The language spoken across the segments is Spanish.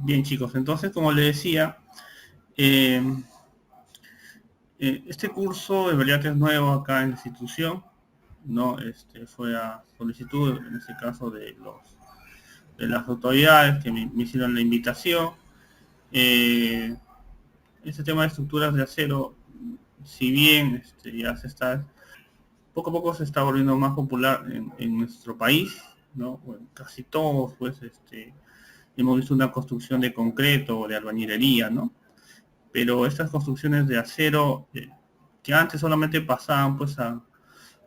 Bien, chicos, entonces, como les decía, eh, este curso en realidad es nuevo acá en la institución, ¿no? Fue a solicitud, en este caso, de las autoridades que me hicieron la invitación. Eh, este tema de estructuras de acero, si bien ya poco a poco se está volviendo más popular en nuestro país, ¿no? Bueno, casi todos, pues, hemos visto una construcción de concreto o de albañilería, ¿no? Pero estas construcciones de acero, que antes solamente pasaban, pues,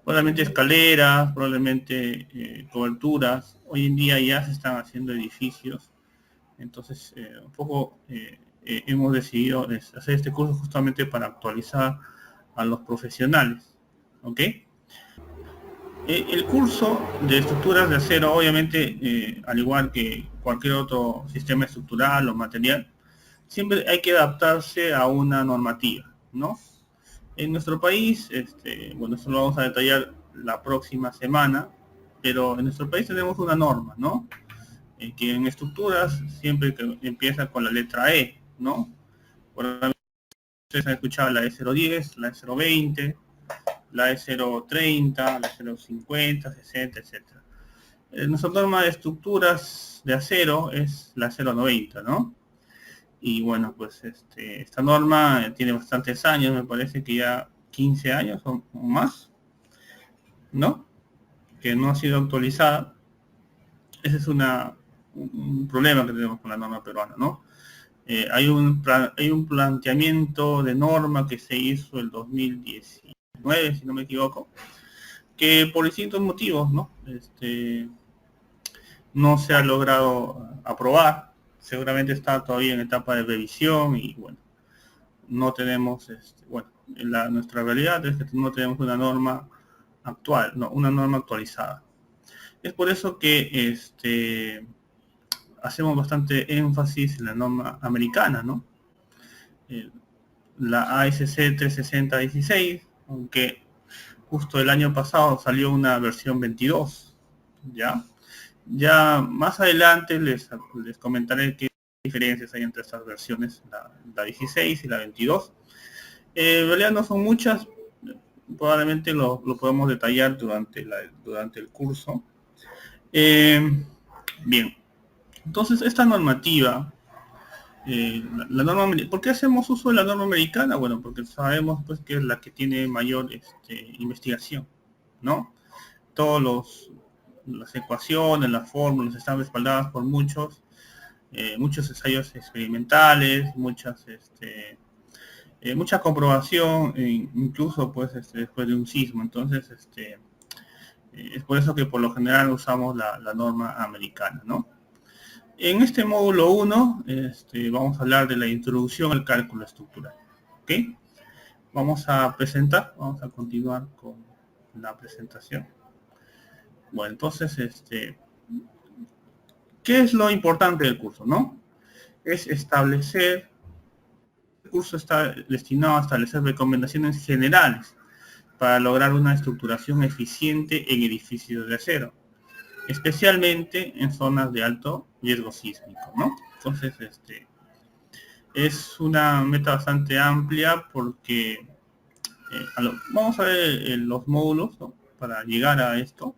probablemente escaleras, probablemente coberturas, hoy en día ya se están haciendo edificios. Entonces, un poco hemos decidido hacer este curso justamente para actualizar a los profesionales, ¿ok? El curso de estructuras de acero, obviamente, al igual que cualquier otro sistema estructural o material, siempre hay que adaptarse a una normativa, ¿no? En nuestro país, bueno, eso lo vamos a detallar la próxima semana, pero en nuestro país tenemos una norma, ¿no? Que en estructuras siempre que empieza con la letra E, ¿no? Por ejemplo, ustedes han escuchado la E010, la E020, la E030, la E050, 60, etcétera. Nuestra norma de estructuras de acero es la 090, ¿no? Y bueno, pues esta norma tiene bastantes años, me parece que ya 15 años o más, ¿no? Que no ha sido actualizada. Ese es un problema que tenemos con la norma peruana, ¿no? Hay un planteamiento de norma que se hizo el 2019, si no me equivoco, que por distintos motivos, ¿no? No se ha logrado aprobar. Seguramente está todavía en etapa de revisión y bueno, no tenemos, bueno, nuestra realidad es que no tenemos una norma actual, no, una norma actualizada. Es por eso que hacemos bastante énfasis en la norma americana, ¿no? La ASC 360-16, aunque justo el año pasado salió una versión 22, ¿ya? Ya más adelante les comentaré qué diferencias hay entre estas versiones, la 16 y la 22. En realidad no son muchas, probablemente lo podemos detallar durante el curso. Bien, entonces esta normativa, la norma, ¿por qué hacemos uso de la norma americana? Bueno, porque sabemos, pues, que es la que tiene mayor investigación, ¿no? Las ecuaciones, las fórmulas están respaldadas por muchos ensayos experimentales, mucha comprobación, incluso, pues, después de un sismo. Entonces, es por eso que por lo general usamos la norma americana, ¿no? En este módulo 1 vamos a hablar de la introducción al cálculo estructural. ¿Ok? Vamos a continuar con la presentación. Bueno, entonces, ¿qué es lo importante del curso, no? Es establecer, el curso está destinado a establecer recomendaciones generales para lograr una estructuración eficiente en edificios de acero, especialmente en zonas de alto riesgo sísmico, ¿no? Entonces, es una meta bastante amplia porque vamos a ver los módulos, ¿no? Para llegar a esto.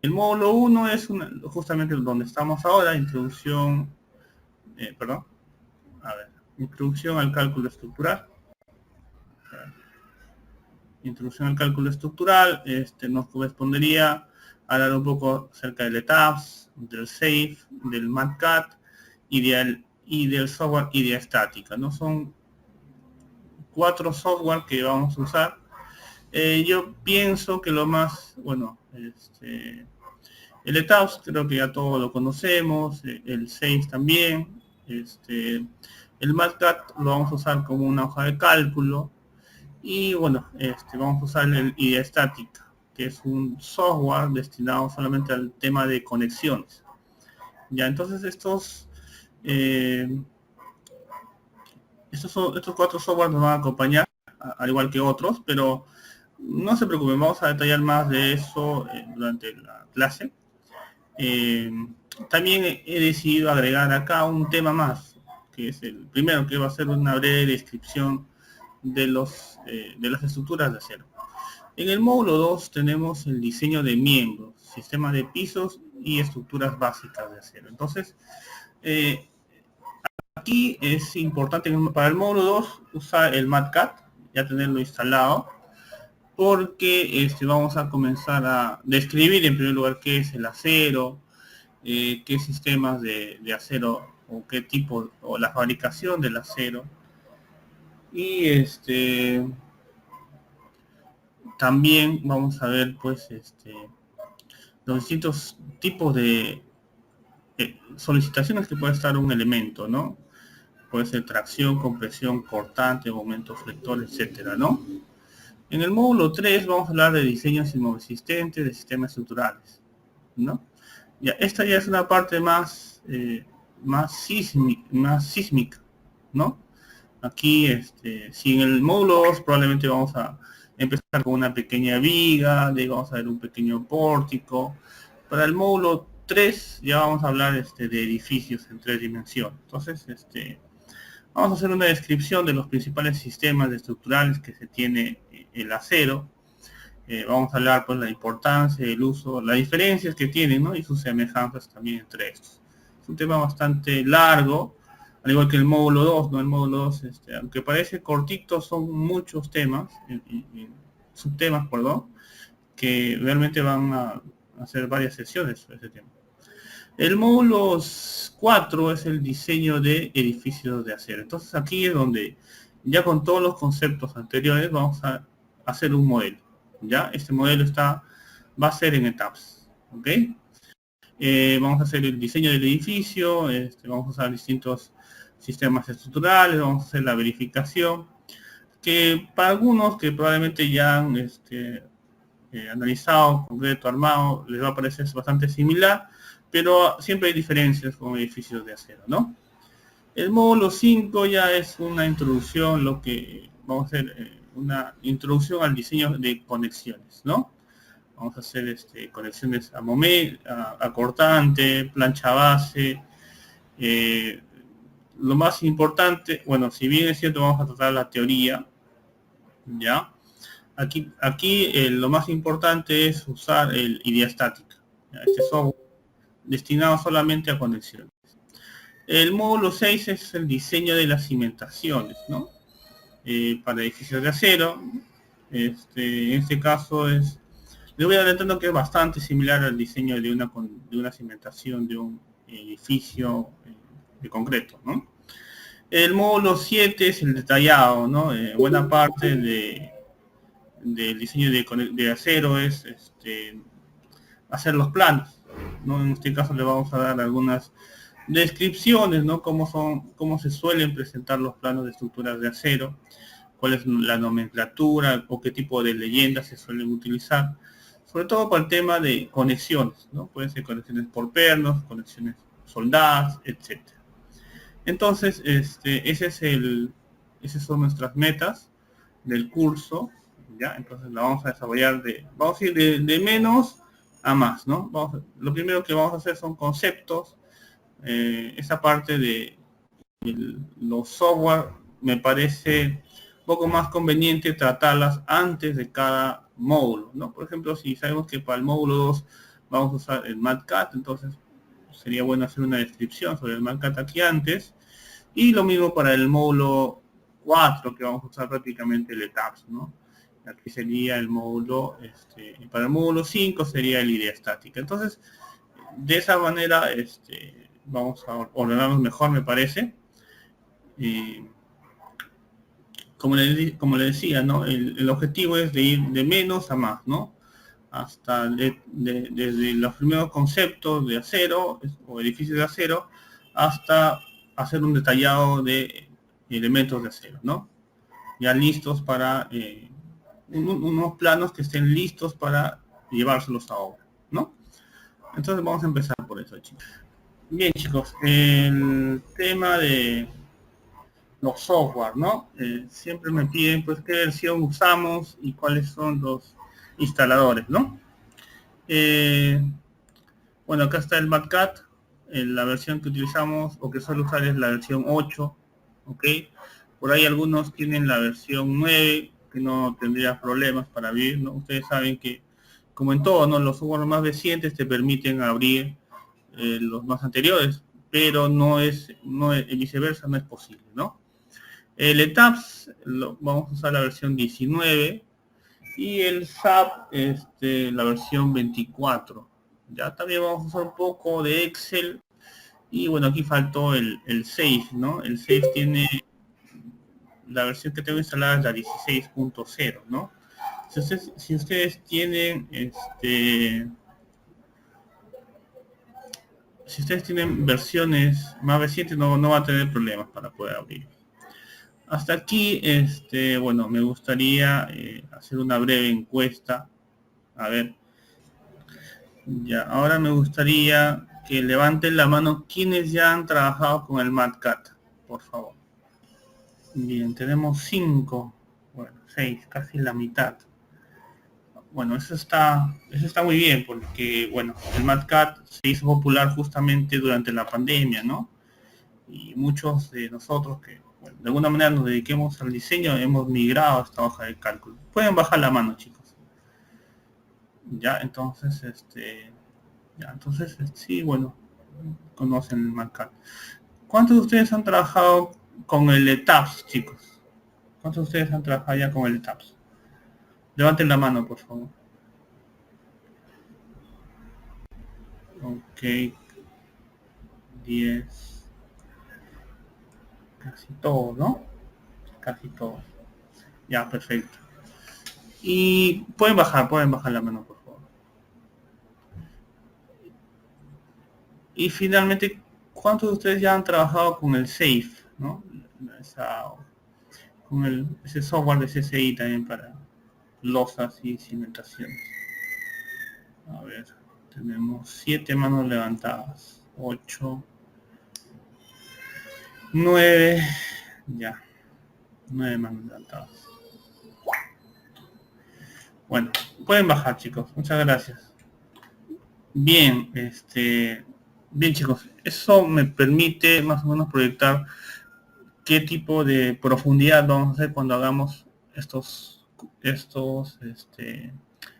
El módulo 1 es justamente donde estamos ahora, introducción al cálculo estructural. Introducción al cálculo estructural, nos correspondería hablar un poco acerca del ETABS, del SAFE, del MATCAD y del software idea estática, ¿no? Son 4 software que vamos a usar. Yo pienso que lo más, bueno, el ETABS creo que ya todos lo conocemos, el SAFE también, el MATCAD lo vamos a usar como una hoja de cálculo. Y bueno, vamos a usar el idea estática, que es un software destinado solamente al tema de conexiones. Ya, entonces estos 4 software nos van a acompañar, al igual que otros, pero no se preocupen, vamos a detallar más de eso durante la clase. también he decidido agregar acá un tema más, que es el primero, que va a ser una breve descripción de las estructuras de acero. En el módulo 2 tenemos el diseño de miembros, sistemas de pisos y estructuras básicas de acero. Entonces, eh, aquí es importante para el módulo 2 usar el MATCAD, ya tenerlo instalado, porque vamos a comenzar a describir en primer lugar qué es el acero, qué sistemas de acero o qué tipo, o la fabricación del acero. Y también vamos a ver pues los distintos tipos de solicitaciones que puede estar un elemento, ¿no? Puede ser tracción, compresión, cortante, momento flector, etcétera, ¿no? En el módulo 3 vamos a hablar de diseños inmunoresistentes, de sistemas estructurales, ¿no? Ya, esta ya es una parte más sísmica, ¿no? Aquí, si en el módulo 2 probablemente vamos a empezar con una pequeña viga, de ahí vamos a ver un pequeño pórtico. Para el módulo 3 ya vamos a hablar de edificios en 3 dimensiones. Entonces, vamos a hacer una descripción de los principales sistemas estructurales que se tiene el acero. Vamos a hablar pues la importancia, el uso, las diferencias que tienen, ¿no? Y sus semejanzas también entre estos. Es un tema bastante largo, al igual que el módulo 2, ¿no? El módulo 2, aunque parece cortito, son muchos temas, subtemas, perdón, que realmente van a hacer varias sesiones sobre ese tema. El módulo 4 es el diseño de edificios de acero. Entonces aquí es donde, ya con todos los conceptos anteriores, vamos a hacer un modelo. ¿Ya? Este modelo va a ser en etapas. ¿Ok? Vamos a hacer el diseño del edificio, vamos a usar distintos sistemas estructurales, vamos a hacer la verificación, que para algunos que probablemente ya han analizado, concreto, armado, les va a parecer bastante similar, pero siempre hay diferencias con edificios de acero, ¿no? El módulo 5 ya es una introducción, lo que vamos a hacer, una introducción al diseño de conexiones, ¿no? Vamos a hacer conexiones a cortante, plancha base. Lo más importante, bueno, si bien es cierto, vamos a tratar la teoría, ¿ya? Aquí lo más importante es usar el idea estática. Este software destinado solamente a conexiones. El módulo 6 es el diseño de las cimentaciones, ¿no? Para edificios de acero. En este caso les voy adelantando que es bastante similar al diseño de una cimentación de un edificio de concreto, ¿no? El módulo 7 es el detallado, ¿no? Buena parte del diseño de acero es hacer los planos, ¿no? En este caso le vamos a dar algunas descripciones, ¿no? Cómo se suelen presentar los planos de estructuras de acero, cuál es la nomenclatura o qué tipo de leyendas se suelen utilizar, sobre todo para el tema de conexiones, ¿no? Pueden ser conexiones por pernos, conexiones soldadas, etcétera. Entonces, esas son nuestras metas del curso, ¿ya? Entonces la vamos a desarrollar vamos a ir de menos a más, ¿no? Lo primero que vamos a hacer son conceptos. Esa parte de los software me parece un poco más conveniente tratarlas antes de cada módulo, ¿no? Por ejemplo, si sabemos que para el módulo 2 vamos a usar el MATCAD, entonces sería bueno hacer una descripción sobre el MATCAD aquí antes, y lo mismo para el módulo 4, que vamos a usar prácticamente el ETAPS, ¿no? Aquí sería el módulo, y para el módulo 5 sería el idea estática. Entonces, de esa manera, vamos a ordenarnos mejor, me parece. Y como le decía, ¿no? El objetivo es de ir de menos a más, ¿no? Hasta desde los primeros conceptos de acero o edificios de acero hasta hacer un detallado de elementos de acero, ¿no? Ya listos para unos planos que estén listos para llevárselos a obra, ¿no? Entonces vamos a empezar por eso, chicos. Bien, chicos, el tema de los software, ¿no? Siempre me piden, pues, qué versión usamos y cuáles son los instaladores, ¿no? Bueno, acá está el MATCAD, La versión que utilizamos o que suelo usar es la versión 8, ¿ok? Por ahí algunos tienen la versión 9, que no tendría problemas para abrir, ¿no? Ustedes saben que, como en todo, ¿no? Los software más recientes te permiten abrir los más anteriores, pero viceversa no es posible, ¿no? El ETAPS, vamos a usar la versión 19 y el SAP, la versión 24. Ya también vamos a usar un poco de Excel y bueno, aquí faltó el 6, ¿no? El 6 tiene, la versión que tengo instalada es la 16.0, ¿no? Si ustedes tienen si ustedes tienen versiones más recientes, no va a tener problemas para poder abrir. Hasta aquí, bueno, me gustaría hacer una breve encuesta. A ver, ya, ahora me gustaría que levanten la mano quienes ya han trabajado con el MatCat, por favor. Bien, tenemos 5, bueno, 6, casi la mitad. Bueno, eso está muy bien porque, bueno, el MatCat se hizo popular justamente durante la pandemia, ¿no? Y muchos de nosotros que, bueno, de alguna manera nos dediquemos al diseño, hemos migrado a esta hoja de cálculo. Pueden bajar la mano, chicos. Ya, entonces, sí, bueno, conocen el MatCat. ¿Cuántos de ustedes han trabajado con el ETAPS, chicos? ¿Cuántos de ustedes han trabajado ya con el ETAPS? Levanten la mano, por favor. Ok, 10. Casi todos, ¿no? Casi todos. Ya, perfecto. Y pueden bajar la mano, por favor. Y finalmente, ¿cuántos de ustedes ya han trabajado con el SAFE, ¿no? Ese software de CCI también para losas y cimentaciones. A ver, tenemos 7 manos levantadas. 8, 9, ya. 9 manos levantadas. Bueno, pueden bajar, chicos. Muchas gracias. Bien, bien, chicos. Eso me permite más o menos proyectar qué tipo de profundidad vamos a hacer cuando hagamos estos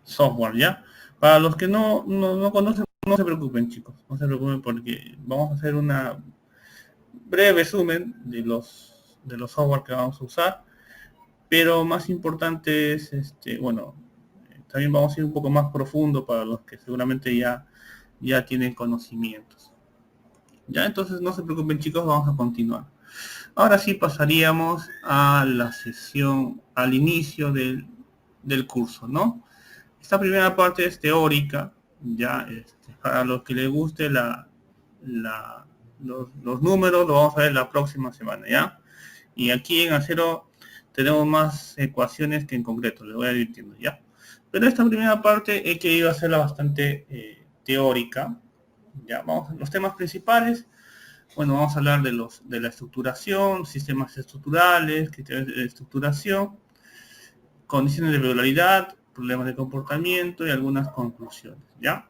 software, ¿ya? Para los que no conocen, no se preocupen, chicos. No se preocupen porque vamos a hacer una breve resumen de los software que vamos a usar, pero más importante es, bueno, también vamos a ir un poco más profundo para los que seguramente ya tienen conocimientos. Ya, entonces no se preocupen, chicos, vamos a continuar. Ahora sí pasaríamos a la sesión, al inicio del curso, ¿no? Esta primera parte es teórica, ya, para los que les guste los números, lo vamos a ver la próxima semana, ¿ya? Y aquí en Acero tenemos más ecuaciones que en concreto, les voy a ir diciendo, ¿ya? Pero esta primera parte he querido hacerla bastante teórica, ya, vamos a los temas principales. Bueno, vamos a hablar de la estructuración, sistemas estructurales, criterios de estructuración, condiciones de regularidad, problemas de comportamiento y algunas conclusiones, ¿ya?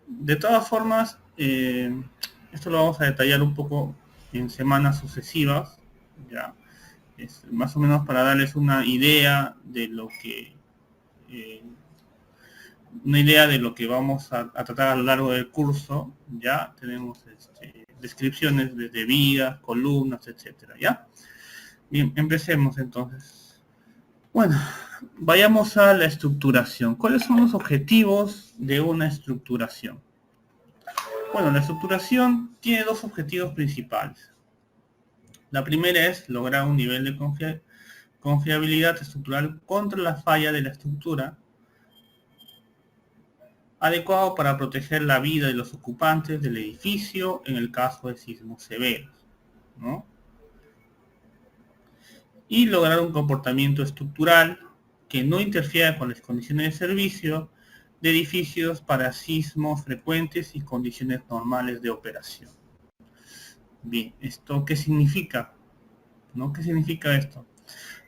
De todas formas, esto lo vamos a detallar un poco en semanas sucesivas, ¿ya? Es más o menos para darles una idea de lo que vamos a tratar a lo largo del curso. Ya tenemos descripciones de vías, columnas, etcétera, ¿ya? Bien, empecemos entonces. Bueno, vayamos a la estructuración. ¿Cuáles son los objetivos de una estructuración? Bueno, la estructuración tiene dos objetivos principales. La primera es lograr un nivel de confiabilidad estructural contra la falla de la estructura, adecuado para proteger la vida de los ocupantes del edificio en el caso de sismos severos, ¿no? Y lograr un comportamiento estructural que no interfiera con las condiciones de servicio de edificios para sismos frecuentes y condiciones normales de operación. Bien, ¿esto qué significa? ¿No? ¿Qué significa esto?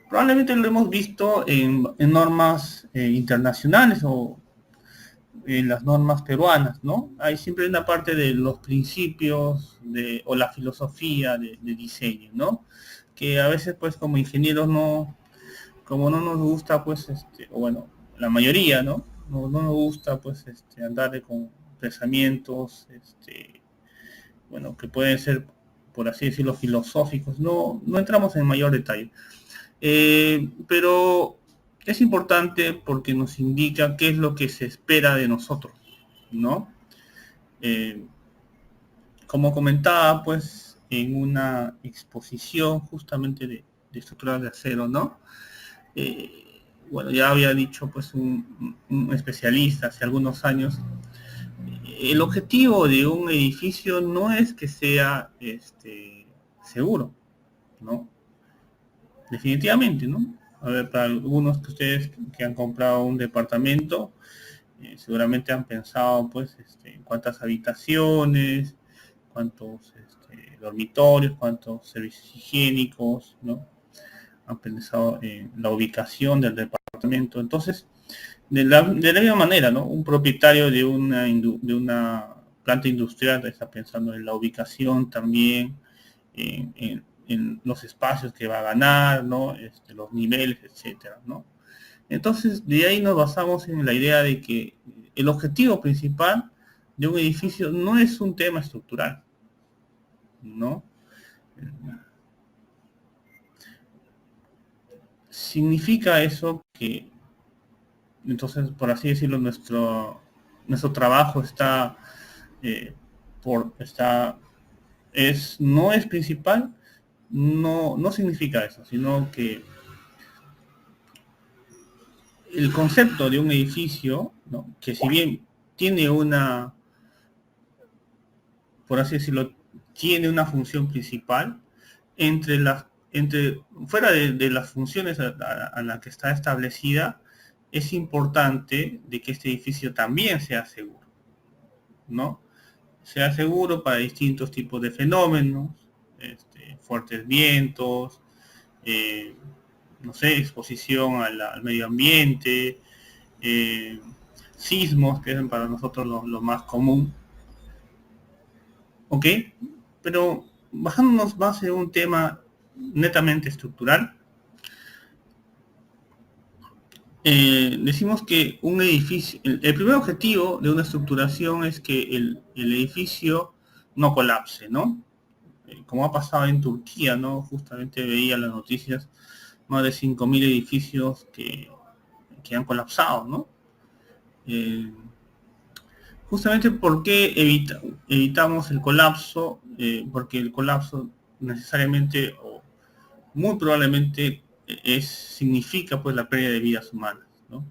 Probablemente lo hemos visto en normas internacionales o en las normas peruanas, ¿no? Hay siempre una parte de los principios o la filosofía de diseño, ¿no? Que a veces, pues, como ingenieros como no nos gusta, pues, o bueno, la mayoría, ¿no? No nos gusta, pues, andar con pensamientos, bueno, que pueden ser, por así decirlo, filosóficos. No entramos en mayor detalle. Pero es importante porque nos indica qué es lo que se espera de nosotros, ¿no? Eh, Como comentaba, pues, en una exposición justamente de estructuras de acero, ¿no? Bueno, ya había dicho, pues, un especialista hace algunos años, el objetivo de un edificio no es que sea seguro, ¿no? Definitivamente, ¿no? A ver, para algunos de ustedes que han comprado un departamento, seguramente han pensado, pues, en cuántas habitaciones, cuántos dormitorios, cuántos servicios higiénicos, ¿no? Han pensado en la ubicación del departamento. Entonces, de la misma manera, ¿no? Un propietario de una planta industrial está pensando en la ubicación también, en los espacios que va a ganar, ¿no? Los niveles, etcétera, ¿no? Entonces, de ahí nos basamos en la idea de que el objetivo principal de un edificio no es un tema estructural, ¿no? Significa eso que, entonces, por así decirlo, nuestro trabajo está, no es principal, no significa eso, sino que el concepto de un edificio, ¿no? Que si bien tiene por así decirlo, tiene una función principal, fuera de las funciones a la que está establecida, es importante de que este edificio también sea seguro, ¿no? Sea seguro para distintos tipos de fenómenos, fuertes vientos, eh, no sé, exposición al medio ambiente, eh, sismos, que es para nosotros lo más común, ¿ok? Pero bajándonos más en un tema netamente estructural, decimos que un edificio, el primer objetivo de una estructuración es que el edificio no colapse, ¿no? Como ha pasado en Turquía, ¿no? Justamente veía las noticias, más de 5.000 edificios que han colapsado, ¿no? Eh, Justamente porque evitamos el colapso, porque el colapso necesariamente o muy probablemente significa pues la pérdida de vidas humanas, ¿no?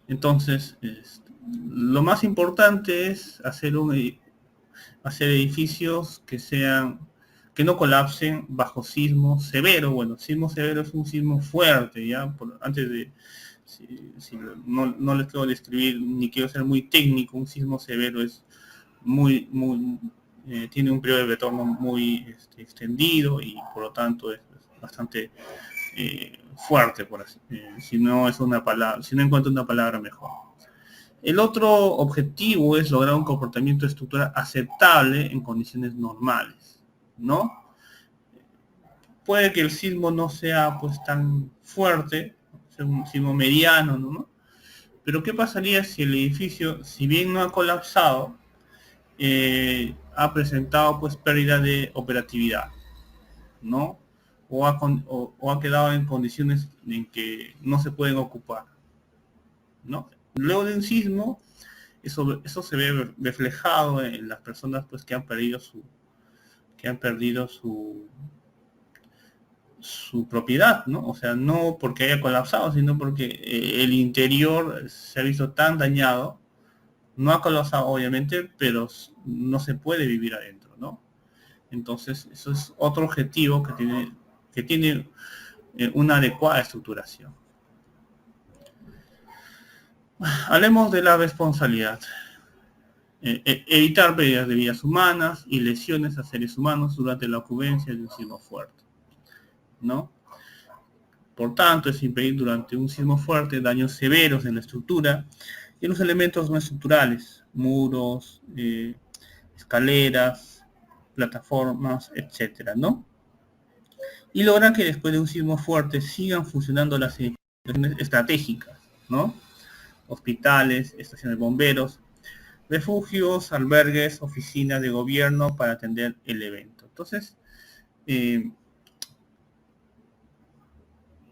Entonces, lo más importante es hacer edificios que no colapsen bajo sismo severo. Bueno, sismo severo es un sismo fuerte, ya, antes de, si no les quiero describir ni quiero ser muy técnico, un sismo severo es tiene un periodo de retorno muy extendido y por lo tanto es bastante fuerte, por así, si no es una palabra, si no encuentro una palabra mejor. El otro objetivo es lograr un comportamiento estructural aceptable en condiciones normales, ¿no? Puede que el sismo no sea pues tan fuerte, sea un sismo mediano, ¿no? Pero ¿qué pasaría si el edificio, si bien no ha colapsado, ha presentado pues pérdida de operatividad, ¿no? O ha quedado en condiciones en que no se pueden ocupar, ¿no? Luego de un sismo, eso se ve reflejado en las personas pues que han perdido su propiedad, ¿no? O sea, no porque haya colapsado, sino porque el interior se ha visto tan dañado, no ha colapsado obviamente, pero no se puede vivir adentro, ¿no? Entonces, eso es otro objetivo que tiene una adecuada estructuración. Hablemos de la responsabilidad. Evitar pérdidas de vidas humanas y lesiones a seres humanos durante la ocurrencia de un sismo fuerte, ¿no? Por tanto, es impedir durante un sismo fuerte daños severos en la estructura y en los elementos no estructurales, muros, escaleras, plataformas, etcétera, ¿no? Y logran que después de un sismo fuerte sigan funcionando las edificaciones estratégicas, ¿no? Hospitales, estaciones de bomberos, refugios, albergues, oficinas de gobierno para atender el evento. Entonces,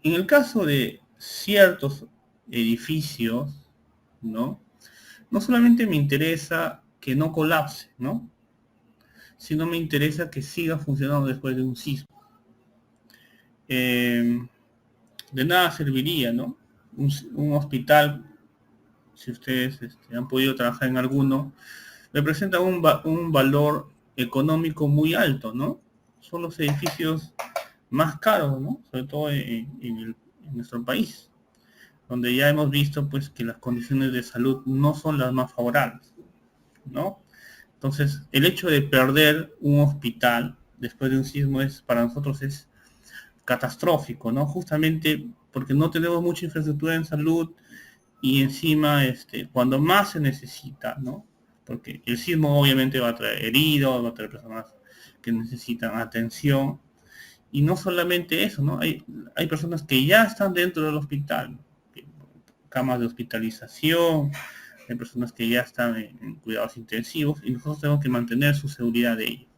en el caso de ciertos edificios, ¿no? No solamente me interesa que no colapse, ¿no? Sino me interesa que siga funcionando después de un sismo. De nada serviría, ¿no? Un hospital, si ustedes han podido trabajar en alguno, representa un valor económico muy alto, ¿no? Son los edificios más caros, ¿no? Sobre todo en nuestro país, donde ya hemos visto pues que las condiciones de salud no son las más favorables, ¿no? Entonces, el hecho de perder un hospital después de un sismo para nosotros es catastrófico, ¿no? Justamente porque no tenemos mucha infraestructura en salud y encima, cuando más se necesita, ¿no? Porque el sismo obviamente va a traer heridos, va a traer personas que necesitan atención. Y no solamente eso, ¿no? Hay personas que ya están dentro del hospital, camas de hospitalización, hay personas que ya están en cuidados intensivos y nosotros tenemos que mantener su seguridad de ellos.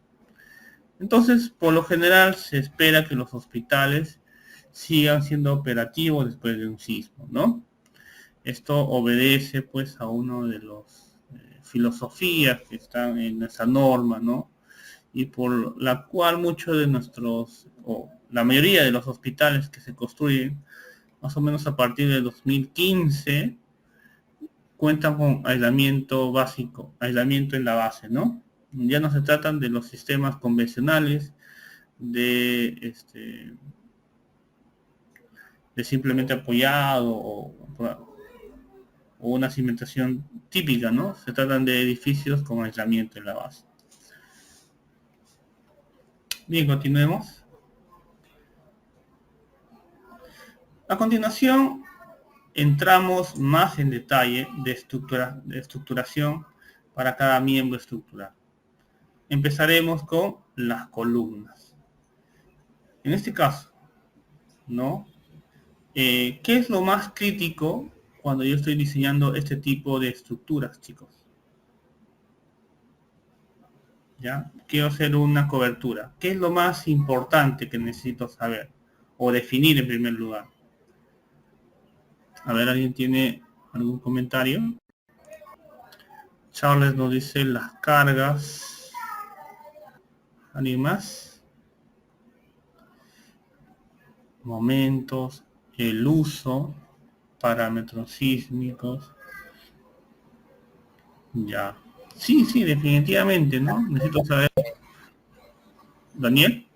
Entonces, por lo general, se espera que los hospitales sigan siendo operativos después de un sismo, ¿no? Esto obedece, pues, a uno de los filosofías que están en esa norma, ¿no? Y por la cual muchos de nuestros, o la mayoría de los hospitales que se construyen, más o menos a partir de 2015, cuentan con aislamiento básico, aislamiento en la base, ¿no? Ya no se tratan de los sistemas convencionales de simplemente apoyado o una cimentación típica, ¿no? Se tratan de edificios con aislamiento en la base. Bien, continuemos. A continuación, entramos más en detalle de estructuración para cada miembro estructural. Empezaremos con las columnas. En este caso, ¿no? ¿Qué es lo más crítico cuando yo estoy diseñando este tipo de estructuras, chicos? ¿Ya? Quiero hacer una cobertura. ¿Qué es lo más importante que necesito saber o definir en primer lugar? A ver, ¿alguien tiene algún comentario? Charles nos dice las cargas. ¿Alguien más? Momentos, el uso, parámetros sísmicos. Ya. Sí, sí, definitivamente, ¿no? Necesito saber. ¿Daniel?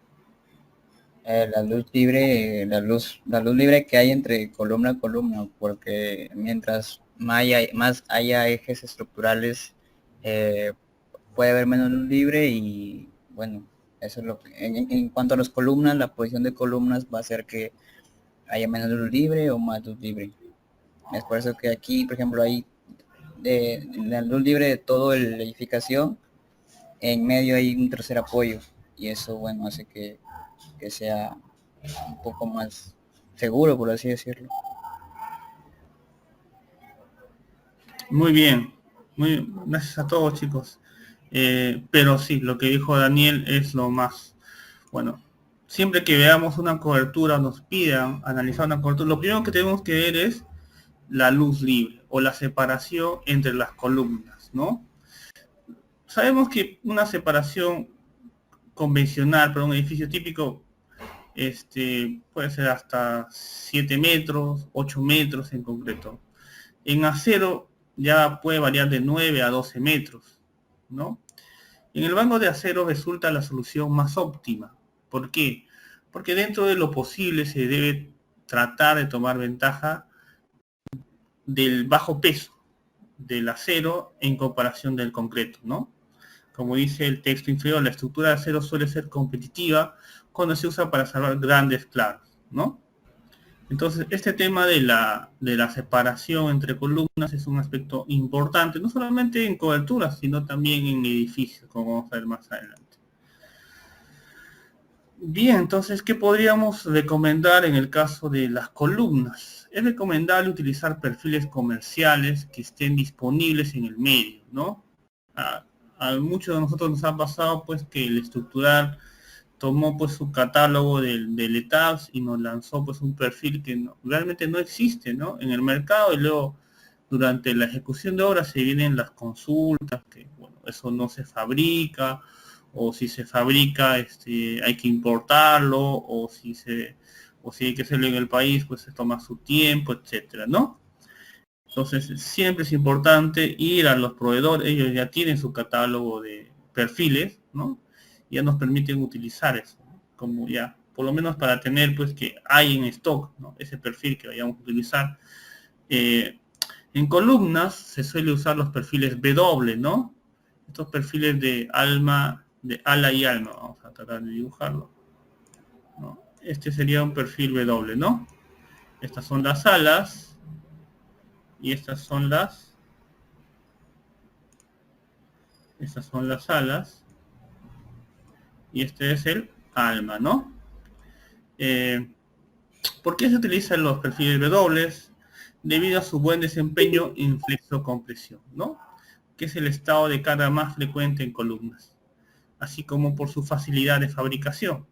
La luz libre, la luz libre que hay entre columna a columna, porque mientras más haya ejes estructurales, puede haber menos luz libre y bueno, eso es lo que, en cuanto a las columnas, la posición de columnas va a hacer que haya menos luz libre o más luz libre. Es por eso que aquí, por ejemplo, hay la luz libre de toda la edificación, en medio hay un tercer apoyo y eso, bueno, hace que sea un poco más seguro, por así decirlo. Muy bien. Muy gracias a todos, chicos. Pero sí, lo que dijo Daniel es lo más. Bueno, siempre que veamos una cobertura, nos pidan analizar una cobertura, lo primero que tenemos que ver es la luz libre o la separación entre las columnas, ¿no? Sabemos que una separación convencional para un edificio típico puede ser hasta 7 metros, 8 metros en concreto. En acero ya puede variar de 9 a 12 metros, ¿no? En el banco de acero resulta la solución más óptima. ¿Por qué? Porque dentro de lo posible se debe tratar de tomar ventaja del bajo peso del acero en comparación del concreto, ¿no? Como dice el texto inferior, la estructura de acero suele ser competitiva cuando se usa para salvar grandes claros, ¿no? Entonces, este tema de la separación entre columnas es un aspecto importante, no solamente en coberturas, sino también en edificios, como vamos a ver más adelante. Bien, entonces, ¿qué podríamos recomendar en el caso de las columnas? Es recomendable utilizar perfiles comerciales que estén disponibles en el medio, ¿no? A muchos de nosotros nos ha pasado pues que el estructural tomó pues su catálogo del ETABS y nos lanzó pues un perfil que realmente no existe, ¿no? En el mercado, y luego durante la ejecución de obras se vienen las consultas, que bueno, eso no se fabrica, o si se fabrica hay que importarlo, o si hay que hacerlo en el país, pues se toma su tiempo, etcétera, ¿no? Entonces siempre es importante ir a los proveedores, ellos ya tienen su catálogo de perfiles, ¿no? Ya nos permiten utilizar eso, ¿no? Como ya, por lo menos para tener pues que hay en stock, ¿no? Ese perfil que vayamos a utilizar. En columnas se suele usar los perfiles W, ¿no? Estos perfiles de alma, de ala y alma, vamos a tratar de dibujarlo, ¿no? Este sería un perfil W, ¿no? Estas son las alas y estas son las alas y este es el alma, ¿no? ¿Por qué se utilizan los perfiles W? Debido a su buen desempeño en flexocompresión, ¿no? Que es el estado de carga más frecuente en columnas, así como por su facilidad de fabricación.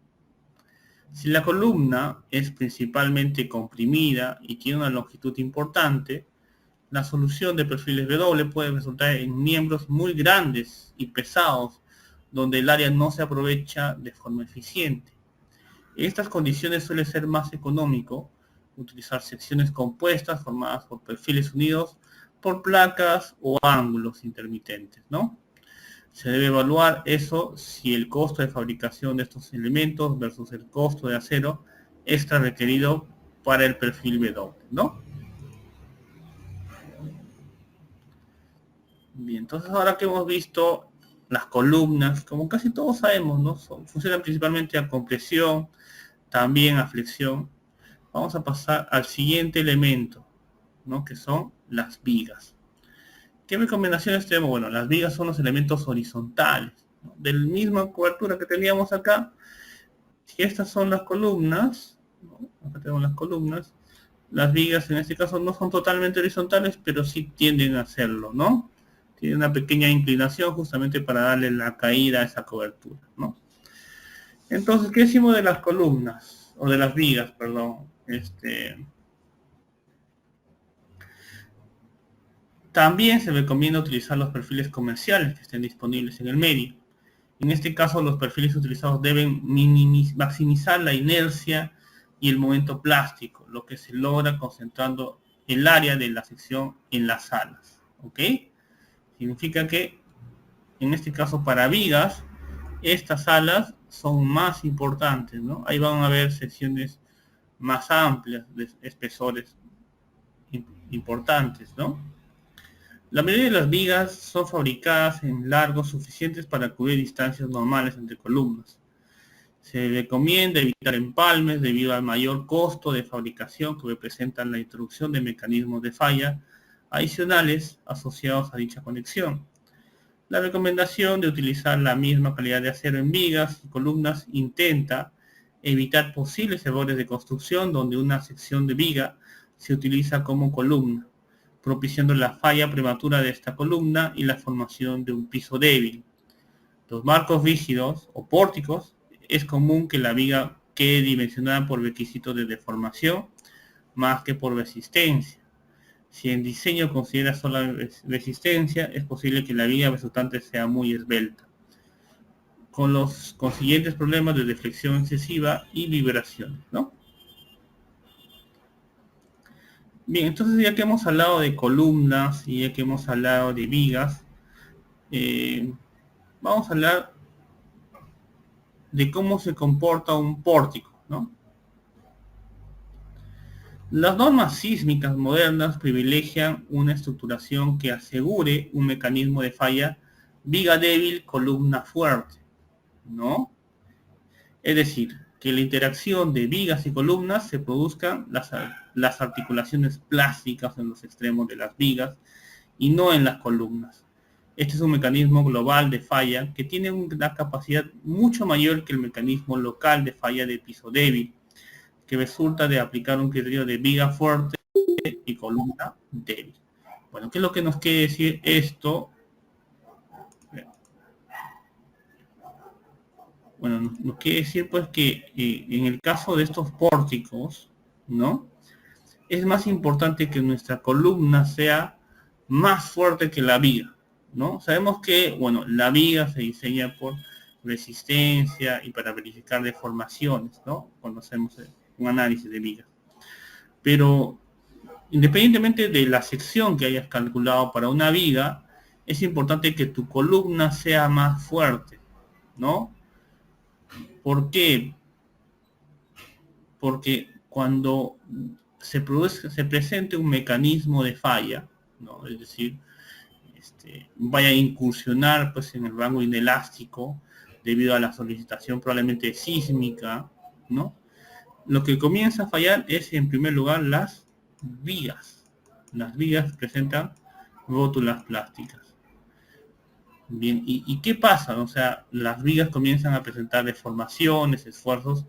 Si la columna es principalmente comprimida y tiene una longitud importante, la solución de perfiles W puede resultar en miembros muy grandes y pesados, donde el área no se aprovecha de forma eficiente. En estas condiciones suele ser más económico utilizar secciones compuestas formadas por perfiles unidos por placas o ángulos intermitentes, ¿no? Se debe evaluar eso si el costo de fabricación de estos elementos versus el costo de acero extra requerido para el perfil W, ¿no? Bien, entonces ahora que hemos visto las columnas, como casi todos sabemos, ¿no? Funcionan principalmente a compresión, también a flexión. Vamos a pasar al siguiente elemento, ¿no? Que son las vigas. ¿Qué recomendaciones tenemos? Bueno, las vigas son los elementos horizontales, ¿no? De la misma cobertura que teníamos acá. Si estas son las columnas, ¿no? Acá tenemos las columnas, las vigas en este caso no son totalmente horizontales, pero sí tienden a hacerlo, ¿no? Tiene una pequeña inclinación justamente para darle la caída a esa cobertura, ¿no? Entonces, ¿qué decimos de las columnas? O de las vigas, perdón. También se recomienda utilizar los perfiles comerciales que estén disponibles en el medio. En este caso, los perfiles utilizados deben maximizar la inercia y el momento plástico, lo que se logra concentrando el área de la sección en las alas, ¿ok? Significa que, en este caso, para vigas, estas alas son más importantes, ¿no? Ahí van a haber secciones más amplias de espesores importantes, ¿no? La mayoría de las vigas son fabricadas en largos suficientes para cubrir distancias normales entre columnas. Se recomienda evitar empalmes debido al mayor costo de fabricación que representan la introducción de mecanismos de falla adicionales asociados a dicha conexión. La recomendación de utilizar la misma calidad de acero en vigas y columnas intenta evitar posibles errores de construcción donde una sección de viga se utiliza como columna, propiciando la falla prematura de esta columna y la formación de un piso débil. Los marcos rígidos o pórticos es común que la viga quede dimensionada por requisitos de deformación más que por resistencia. Si en diseño considera solo resistencia, es posible que la viga resultante sea muy esbelta, con los consiguientes problemas de deflexión excesiva y vibraciones, ¿no? Bien, entonces ya que hemos hablado de columnas y ya que hemos hablado de vigas, vamos a hablar de cómo se comporta un pórtico, ¿no? Las normas sísmicas modernas privilegian una estructuración que asegure un mecanismo de falla viga débil, columna fuerte, ¿no? Es decir, que la interacción de vigas y columnas se produzcan las articulaciones plásticas en los extremos de las vigas y no en las columnas. Este es un mecanismo global de falla que tiene una capacidad mucho mayor que el mecanismo local de falla de piso débil, que resulta de aplicar un criterio de viga fuerte y columna débil. Bueno, ¿qué es lo que nos quiere decir esto? Bueno, nos quiere decir pues que en el caso de estos pórticos, ¿no? Es más importante que nuestra columna sea más fuerte que la viga, ¿no? Sabemos que, bueno, la viga se diseña por resistencia y para verificar deformaciones, ¿no? Cuando hacemos un análisis de vigas. Pero independientemente de la sección que hayas calculado para una viga, es importante que tu columna sea más fuerte, ¿no? ¿Por qué? Porque cuando se presente un mecanismo de falla, ¿no? Es decir, vaya a incursionar pues en el rango inelástico debido a la solicitación probablemente sísmica, ¿no? Lo que comienza a fallar es en primer lugar las vigas. Las vigas presentan rótulas plásticas. Bien, ¿y qué pasa? O sea, las vigas comienzan a presentar deformaciones, esfuerzos,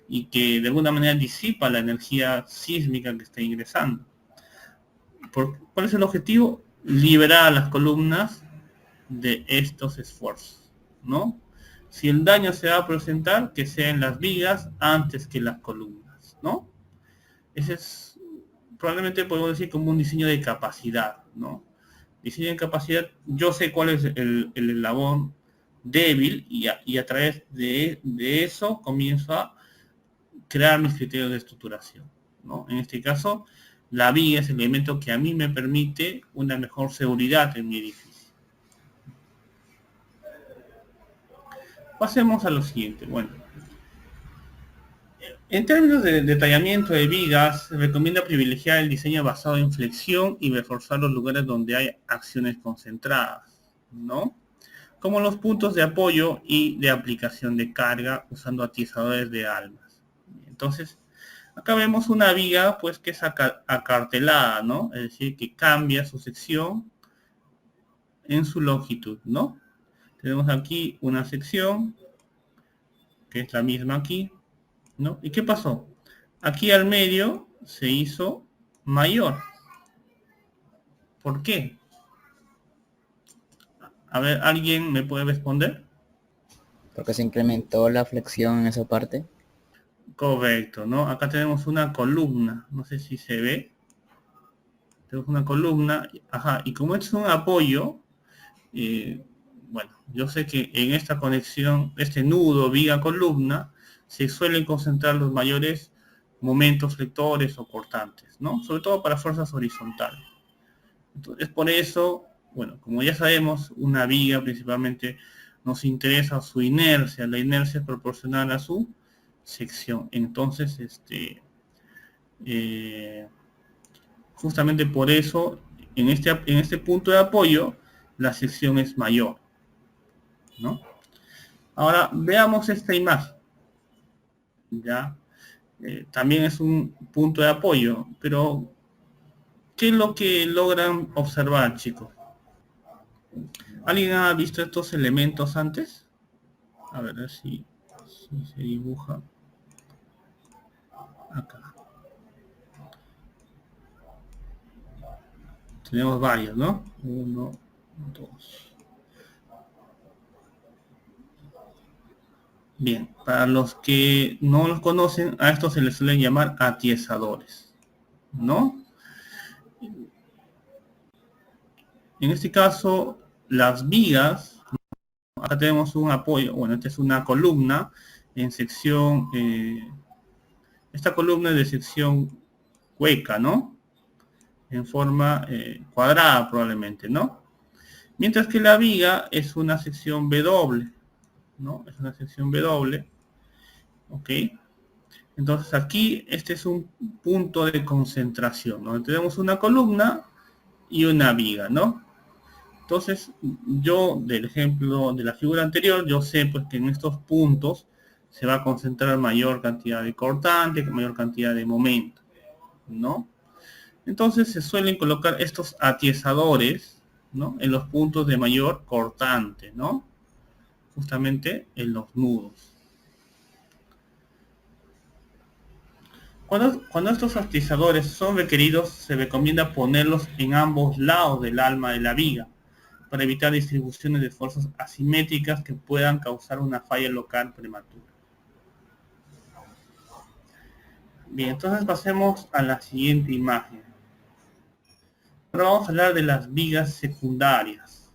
y que de alguna manera disipa la energía sísmica que está ingresando. ¿Cuál es el objetivo? Liberar a las columnas de estos esfuerzos, ¿no? Si el daño se va a presentar, que sea en las vigas antes que las columnas, ¿no? Ese es, probablemente podemos decir como un diseño de capacidad, ¿no? Diseño de capacidad, yo sé cuál es el eslabón débil y a través de eso comienzo a crear mis criterios de estructuración, ¿no? En este caso, la viga es el elemento que a mí me permite una mejor seguridad en mi edificio. Pasemos a lo siguiente. Bueno, en términos de detallamiento de vigas, se recomienda privilegiar el diseño basado en flexión y reforzar los lugares donde hay acciones concentradas, ¿no? Como los puntos de apoyo y de aplicación de carga usando atizadores de almas. Entonces, acá vemos una viga pues que es acartelada, ¿no? Es decir, que cambia su sección en su longitud, ¿no? Tenemos aquí una sección que es la misma aquí, ¿no? ¿Y qué pasó? Aquí al medio se hizo mayor. ¿Por qué? A ver, ¿alguien me puede responder? Porque se incrementó la flexión en esa parte. Correcto, ¿no? Acá tenemos una columna, no sé si se ve. Tenemos una columna, ajá, y como es un apoyo, bueno, yo sé que en esta conexión, este nudo viga-columna, se suelen concentrar los mayores momentos flectores o cortantes, ¿no? Sobre todo para fuerzas horizontales. Entonces, por eso, bueno, como ya sabemos, una viga principalmente nos interesa su inercia. La inercia es proporcional a su sección. Entonces, justamente por eso, en este punto de apoyo, la sección es mayor, ¿no? Ahora, veamos esta imagen. Ya, también es un punto de apoyo, pero ¿qué es lo que logran observar, chicos? ¿Alguien ha visto estos elementos antes? A ver si se dibuja acá. Tenemos varios, ¿no? 1, 2. Bien, para los que no los conocen, a estos se les suelen llamar atiesadores, ¿no? En este caso, las vigas, acá tenemos un apoyo, bueno, esta es una columna en sección, esta columna es de sección hueca, ¿no? En forma cuadrada probablemente, ¿no? Mientras que la viga es una sección W, ¿no? Es una sección W, ¿ok? Entonces aquí este es un punto de concentración, donde tenemos una columna y una viga, ¿no? Entonces yo, del ejemplo de la figura anterior, yo sé pues que en estos puntos se va a concentrar mayor cantidad de cortante, mayor cantidad de momento, ¿no? Entonces se suelen colocar estos atiesadores, ¿no? En los puntos de mayor cortante, ¿no? Justamente en los nudos. Cuando estos atizadores son requeridos, se recomienda ponerlos en ambos lados del alma de la viga para evitar distribuciones de fuerzas asimétricas que puedan causar una falla local prematura. Bien, entonces pasemos a la siguiente imagen. Ahora vamos a hablar de las vigas secundarias.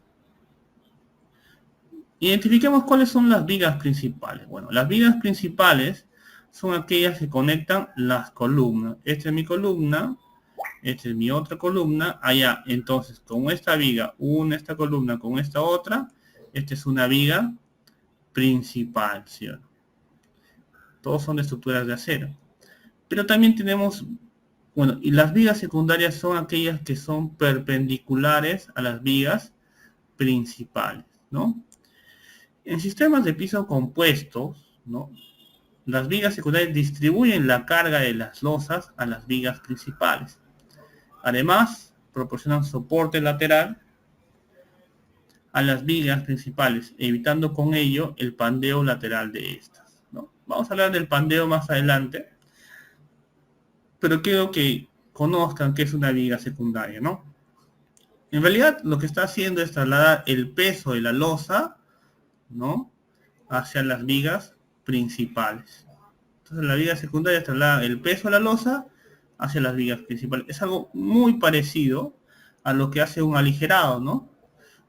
Identifiquemos cuáles son las vigas principales. Bueno, las vigas principales son aquellas que conectan las columnas. Esta es mi columna, esta es mi otra columna, allá. Entonces, con esta viga, une esta columna con esta otra, esta es una viga principal, ¿sí? Todos son de estructuras de acero. Pero también tenemos, bueno, y las vigas secundarias son aquellas que son perpendiculares a las vigas principales, ¿no? En sistemas de piso compuestos, ¿no? Las vigas secundarias distribuyen la carga de las losas a las vigas principales. Además, proporcionan soporte lateral a las vigas principales, evitando con ello el pandeo lateral de estas, ¿no? Vamos a hablar del pandeo más adelante, pero quiero que conozcan qué es una viga secundaria, ¿no? En realidad, lo que está haciendo es trasladar el peso de la losa, ¿no?, hacia las vigas principales. Entonces la viga secundaria traslada el peso de la losa hacia las vigas principales. Es algo muy parecido a lo que hace un aligerado, ¿no?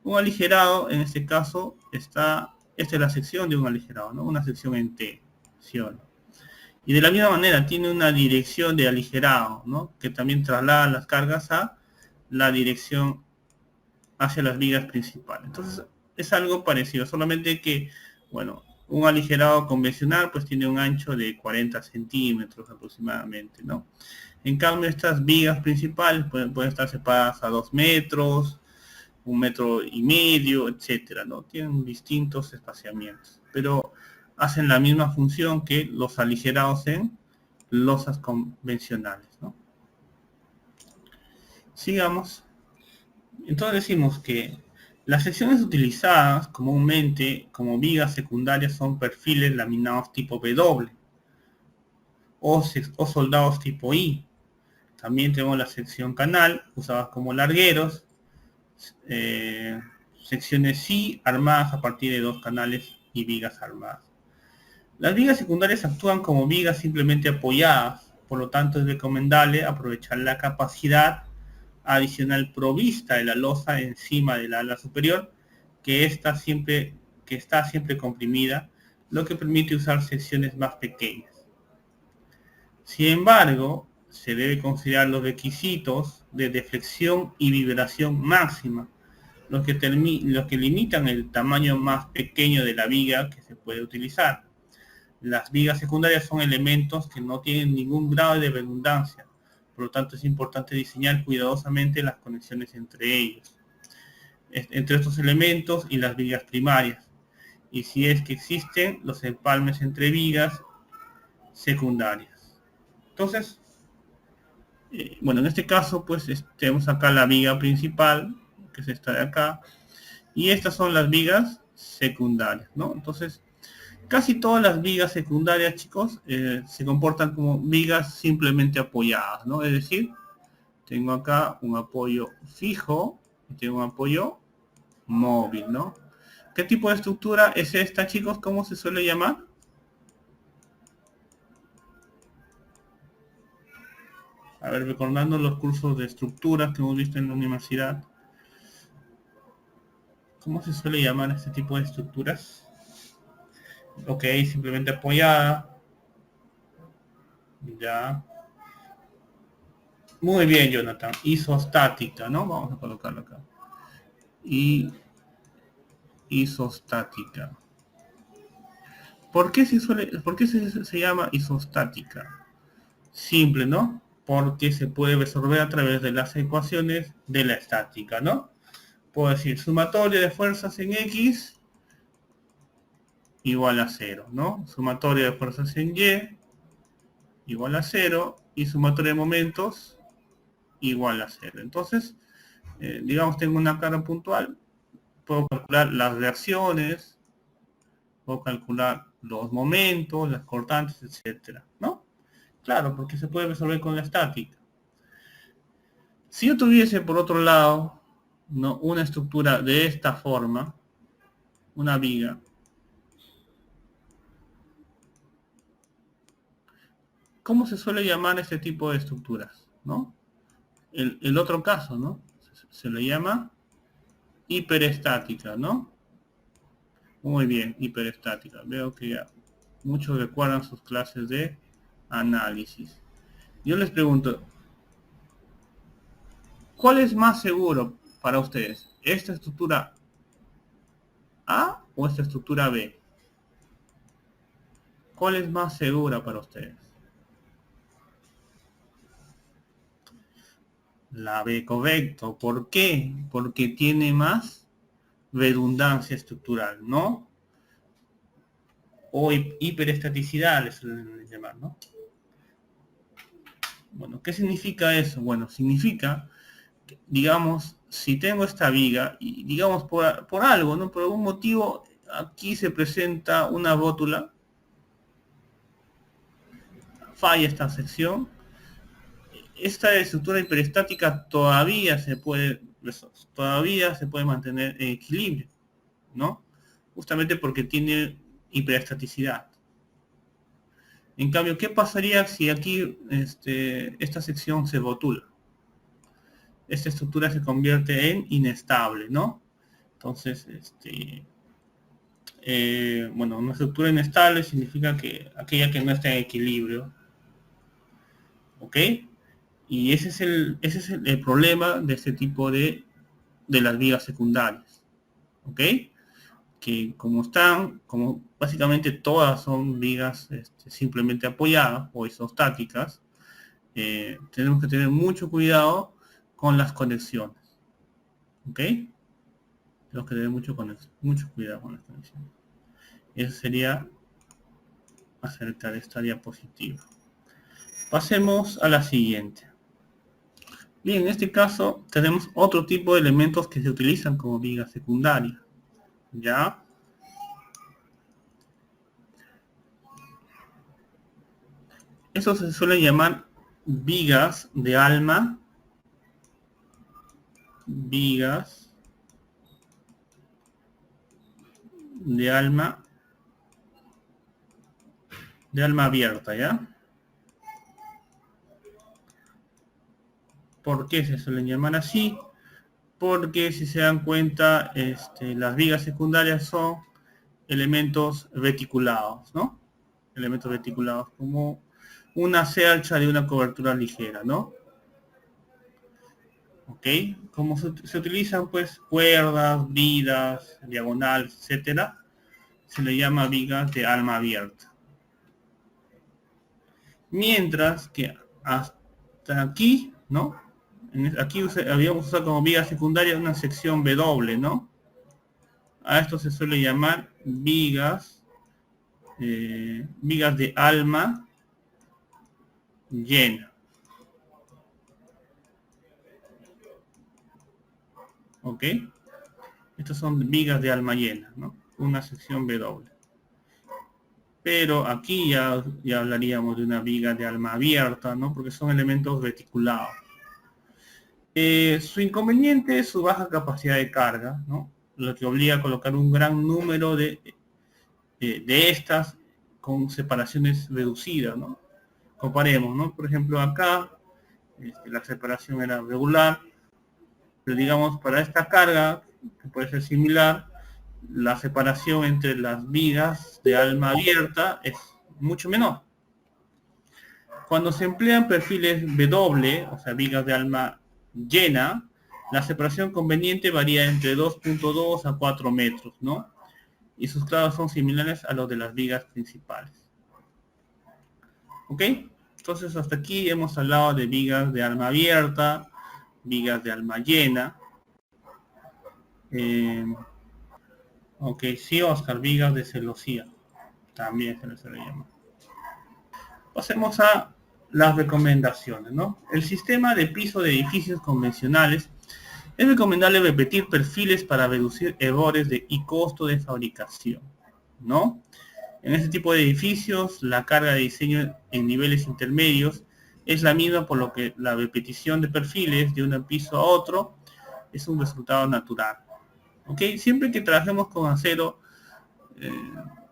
Un aligerado, en este caso, esta es la sección de un aligerado, ¿no? Una sección en T, ¿sí o no? Y de la misma manera tiene una dirección de aligerado, ¿no?, que también traslada las cargas a la dirección hacia las vigas principales. Entonces es algo parecido, solamente que, bueno, un aligerado convencional pues tiene un ancho de 40 centímetros aproximadamente, ¿no? En cambio estas vigas principales pueden estar separadas a 2 metros, 1,5 metros, etcétera, ¿no? Tienen distintos espaciamientos, pero hacen la misma función que los aligerados en losas convencionales, ¿no? Sigamos. Entonces decimos que las secciones utilizadas comúnmente como vigas secundarias son perfiles laminados tipo W o soldados tipo I. También tenemos la sección canal, usadas como largueros, secciones C armadas a partir de 2 canales y vigas armadas. Las vigas secundarias actúan como vigas simplemente apoyadas, por lo tanto es recomendable aprovechar la capacidad adicional provista de la losa encima del ala superior, que está siempre comprimida, lo que permite usar secciones más pequeñas. Sin embargo, se debe considerar los requisitos de deflexión y vibración máxima, los que limitan el tamaño más pequeño de la viga que se puede utilizar. Las vigas secundarias son elementos que no tienen ningún grado de redundancia, por lo tanto es importante diseñar cuidadosamente las conexiones entre ellos, entre estos elementos y las vigas primarias, y si es que existen los empalmes entre vigas secundarias. Entonces, bueno, en este caso pues tenemos acá la viga principal, que es esta de acá, y estas son las vigas secundarias, ¿no? Entonces, casi todas las vigas secundarias, chicos, se comportan como vigas simplemente apoyadas, ¿no? Es decir, tengo acá un apoyo fijo y tengo un apoyo móvil, ¿no? ¿Qué tipo de estructura es esta, chicos? ¿Cómo se suele llamar? A ver, recordando los cursos de estructuras que hemos visto en la universidad, ¿cómo se suele llamar este tipo de estructuras? Ok, simplemente apoyada. Ya. Muy bien, Jonathan. Isostática, ¿no? Vamos a colocarlo acá. Isostática. ¿Por qué se llama isostática? Simple, ¿no? Porque se puede resolver a través de las ecuaciones de la estática, ¿no? Puedo decir sumatoria de fuerzas en X igual a 0, ¿no? Sumatoria de fuerzas en Y igual a 0 y sumatoria de momentos igual a 0. Entonces, digamos, tengo una carga puntual, puedo calcular las reacciones, puedo calcular los momentos, las cortantes, etcétera, ¿no? Claro, porque se puede resolver con la estática. Si yo tuviese, por otro lado, ¿no?, una estructura de esta forma, una viga, ¿cómo se suele llamar este tipo de estructuras, ¿no? El otro caso, ¿no? Se le llama hiperestática, ¿no? Muy bien, hiperestática. Veo que ya muchos recuerdan sus clases de análisis. Yo les pregunto, ¿cuál es más seguro para ustedes? ¿Esta estructura A o esta estructura B? ¿Cuál es más segura para ustedes? La B, correcto. ¿Por qué? Porque tiene más redundancia estructural, ¿no? O hiperestaticidad, les suelen llamar, ¿no? Bueno, ¿qué significa eso? Bueno, significa, digamos, si tengo esta viga, y digamos por algo, ¿no? Por algún motivo, aquí se presenta una rótula, falla esta sección, esta estructura hiperestática todavía se puede mantener en equilibrio, ¿no? Justamente porque tiene hiperestaticidad. En cambio, ¿qué pasaría si aquí esta sección se rotula? Esta estructura se convierte en inestable, ¿no? Entonces, bueno, una estructura inestable significa que aquella que no está en equilibrio, ¿ok? Y ese es el problema de este tipo de las vigas secundarias, ¿ok? Que como básicamente todas son vigas simplemente apoyadas o isostáticas, tenemos que tener mucho cuidado con las conexiones, ¿ok? Tenemos que tener mucho cuidado con las conexiones. Eso sería acerca de esta diapositiva. Pasemos a la siguiente. Bien, en este caso tenemos otro tipo de elementos que se utilizan como vigas secundarias, ¿ya? Eso se suele llamar vigas de alma, vigas de alma abierta, ¿ya? ¿Por qué se suelen llamar así? Porque si se dan cuenta, las vigas secundarias son elementos reticulados, ¿no? Elementos reticulados, como una cercha de una cobertura ligera, ¿no? ¿Ok? Como se utilizan, pues, cuerdas, vidas, diagonales, etcétera, se le llama vigas de alma abierta. Mientras que hasta aquí, ¿no? Aquí habíamos usado como viga secundaria una sección W, ¿no? A esto se suele llamar vigas de alma llena. ¿Ok? Estas son vigas de alma llena, ¿no? Una sección W. Pero aquí ya hablaríamos de una viga de alma abierta, ¿no? Porque son elementos reticulados. Su inconveniente es su baja capacidad de carga, ¿no? Lo que obliga a colocar un gran número de estas con separaciones reducidas, ¿no? Comparemos, ¿no? Por ejemplo, acá la separación era regular, pero digamos para esta carga, que puede ser similar, la separación entre las vigas de alma abierta es mucho menor. Cuando se emplean perfiles W, o sea, vigas de alma llena, la separación conveniente varía entre 2.2 a 4 metros, ¿no? Y sus clados son similares a los de las vigas principales. ¿Ok? Entonces hasta aquí hemos hablado de vigas de alma abierta, vigas de alma llena. Ok, sí, Oscar, vigas de celosía. También se le suele llamar. Pasemos a las recomendaciones, ¿no? El sistema de piso de edificios convencionales es recomendable repetir perfiles para reducir errores y costo de fabricación, ¿no? En este tipo de edificios, la carga de diseño en niveles intermedios es la misma, por lo que la repetición de perfiles de un piso a otro es un resultado natural. ¿Ok? Siempre que trabajemos con acero,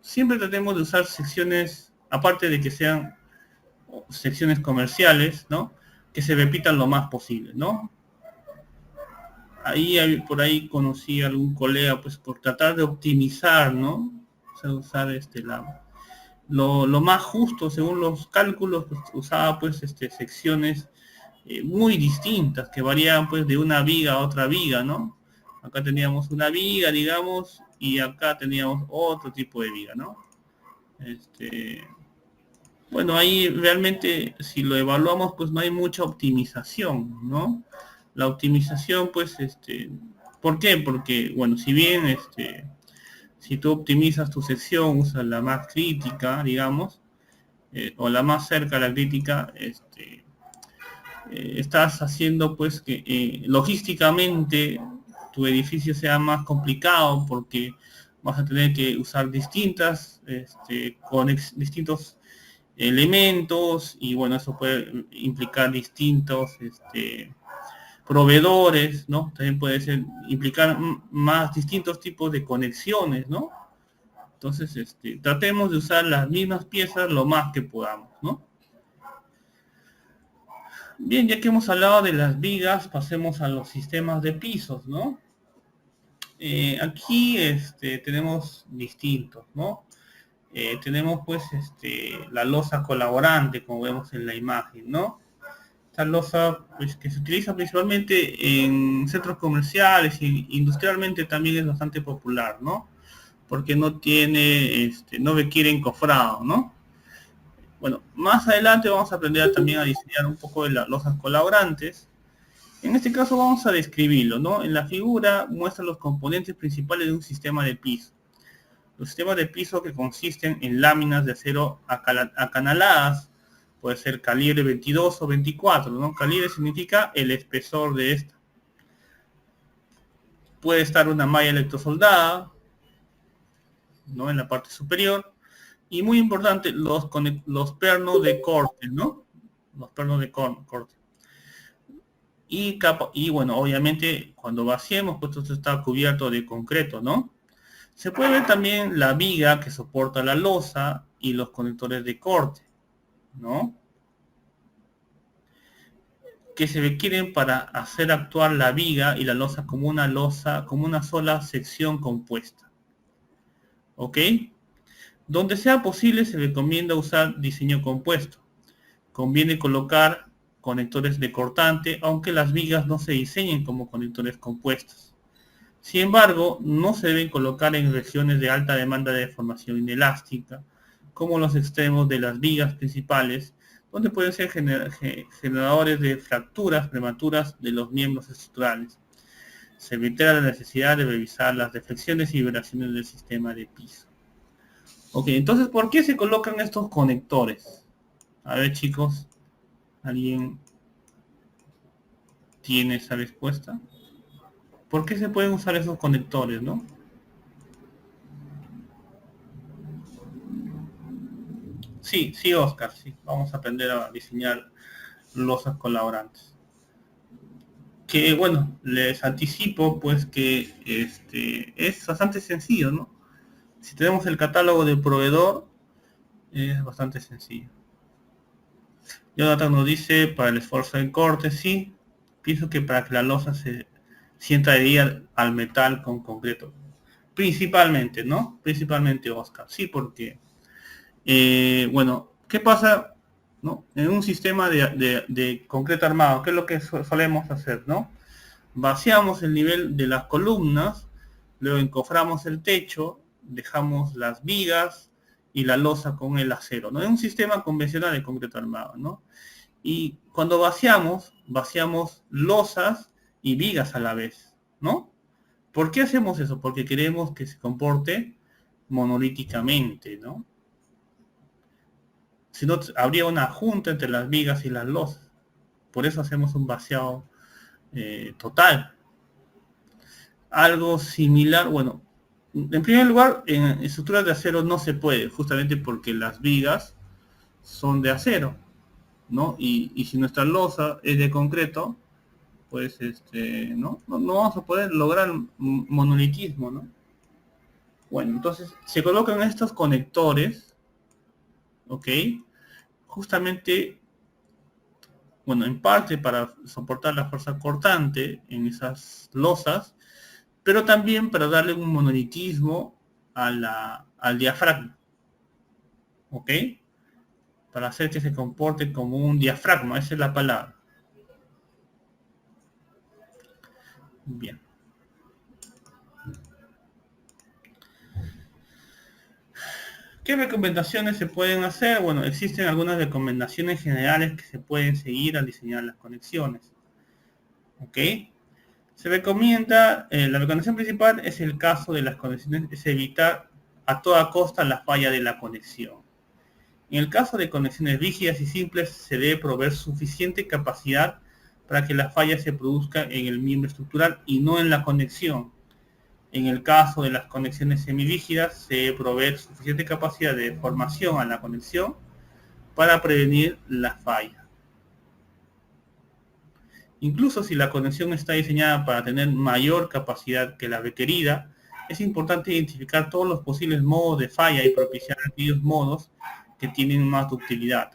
siempre tratemos de usar secciones, aparte de que sean secciones comerciales, ¿no? Que se repitan lo más posible, ¿no? Por ahí conocí a algún colega, pues por tratar de optimizar, ¿no? O sea, usar lo más justo según los cálculos, pues, usaba pues secciones muy distintas que varían pues de una viga a otra viga, ¿no? Acá teníamos una viga, digamos, y acá teníamos otro tipo de viga, ¿no? Bueno, ahí realmente si lo evaluamos pues no hay mucha optimización, ¿no? La optimización pues ¿por qué? Porque bueno, si bien si tú optimizas tu sección, usas la más crítica, digamos, o la más cerca a la crítica, estás haciendo pues que logísticamente tu edificio sea más complicado porque vas a tener que usar distintas distintos elementos y bueno, eso puede implicar distintos proveedores, ¿no? También puede implicar más distintos tipos de conexiones, ¿no? Entonces, tratemos de usar las mismas piezas lo más que podamos, ¿no? Bien, ya que hemos hablado de las vigas, pasemos a los sistemas de pisos, ¿no? Aquí tenemos distintos, ¿no? Tenemos pues la losa colaborante, como vemos en la imagen, ¿no? Esta losa pues, que se utiliza principalmente en centros comerciales y industrialmente también es bastante popular, ¿no? Porque no tiene, no requiere encofrado, ¿no? Bueno, más adelante vamos a aprender también a diseñar un poco de las losas colaborantes. En este caso vamos a describirlo, ¿no? En la figura muestra los componentes principales de un sistema de piso. Los sistemas de piso que consisten en láminas de acero acanaladas, puede ser calibre 22 o 24, ¿no? Calibre significa el espesor de esta. Puede estar una malla electrosoldada, ¿no? En la parte superior. Y muy importante, los pernos de corte, ¿no? Los pernos de corte. Y bueno, obviamente cuando vaciemos, pues esto está cubierto de concreto, ¿no? Se puede ver también la viga que soporta la losa y los conectores de corte, ¿no? Que se requieren para hacer actuar la viga y la losa, como una sola sección compuesta. ¿Ok? Donde sea posible se recomienda usar diseño compuesto. Conviene colocar conectores de cortante, aunque las vigas no se diseñen como conectores compuestos. Sin embargo, no se deben colocar en regiones de alta demanda de deformación inelástica, como los extremos de las vigas principales, donde pueden ser generadores de fracturas prematuras de los miembros estructurales. Se evita la necesidad de revisar las deflexiones y vibraciones del sistema de piso. Ok, entonces, ¿por qué se colocan estos conectores? A ver, chicos, ¿alguien tiene esa respuesta? ¿Por qué se pueden usar esos conectores, no? Sí, sí, Oscar, sí. Vamos a aprender a diseñar losas colaborantes. Que bueno, les anticipo pues que es bastante sencillo, ¿no? Si tenemos el catálogo del proveedor, es bastante sencillo. Jonathan nos dice, para el esfuerzo en corte, sí. Pienso que para que la losa se sienta adherida al metal con concreto. Principalmente, ¿no? Principalmente, Oscar. Sí, porque, bueno, ¿qué pasa, ¿no? En un sistema de concreto armado, ¿qué es lo que solemos hacer, ¿no? Vaciamos el nivel de las columnas, luego encoframos el techo, dejamos las vigas y la losa con el acero, ¿no? Es un sistema convencional de concreto armado, ¿no? Y cuando vaciamos losas y vigas a la vez, ¿no? ¿Por qué hacemos eso? Porque queremos que se comporte monolíticamente, ¿no? Si no, habría una junta entre las vigas y las losas. Por eso hacemos un vaciado total. Algo similar, bueno, en primer lugar, en estructuras de acero no se puede, justamente porque las vigas son de acero, ¿no? Y si nuestra losa es de concreto, pues no vamos a poder lograr monolitismo, ¿no? Bueno, entonces se colocan estos conectores, ¿ok? Justamente, bueno, en parte para soportar la fuerza cortante en esas losas, pero también para darle un monolitismo al diafragma, ¿ok? Para hacer que se comporte como un diafragma, esa es la palabra. Bien. ¿Qué recomendaciones se pueden hacer? Bueno, existen algunas recomendaciones generales que se pueden seguir al diseñar las conexiones. ¿Ok? Se recomienda, la recomendación principal es el caso de las conexiones, es evitar a toda costa la falla de la conexión. En el caso de conexiones rígidas y simples, se debe proveer suficiente capacidad para que la falla se produzca en el miembro estructural y no en la conexión. En el caso de las conexiones semirígidas, se debe proveer suficiente capacidad de deformación a la conexión para prevenir la falla. Incluso si la conexión está diseñada para tener mayor capacidad que la requerida, es importante identificar todos los posibles modos de falla y propiciar aquellos modos que tienen más ductilidad.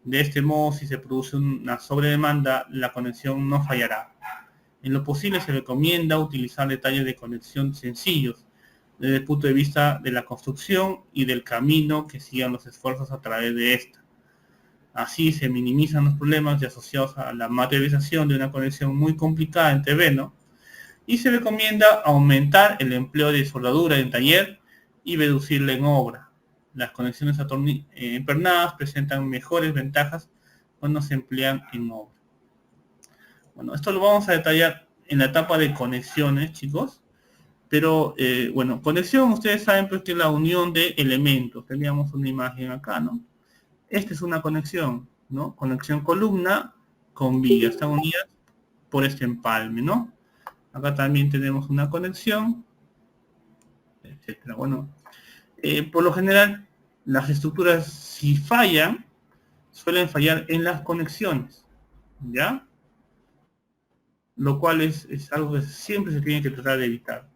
De este modo, si se produce una sobredemanda, la conexión no fallará. En lo posible se recomienda utilizar detalles de conexión sencillos, desde el punto de vista de la construcción y del camino que sigan los esfuerzos a través de esta. Así se minimizan los problemas asociados a la materialización de una conexión muy complicada en terreno, y se recomienda aumentar el empleo de soldadura en taller y reducirla en obra. Las conexiones empernadas presentan mejores ventajas cuando se emplean en obra. Bueno, esto lo vamos a detallar en la etapa de conexiones, chicos. Pero, bueno, conexión, ustedes saben pues que es la unión de elementos. Teníamos una imagen acá, ¿no? Esta es una conexión, ¿no? Conexión columna con viga. Están unidas por este empalme, ¿no? Acá también tenemos una conexión, etcétera. Bueno, por lo general, las estructuras, si fallan, suelen fallar en las conexiones, ¿ya? Lo cual es algo que siempre se tiene que tratar de evitar.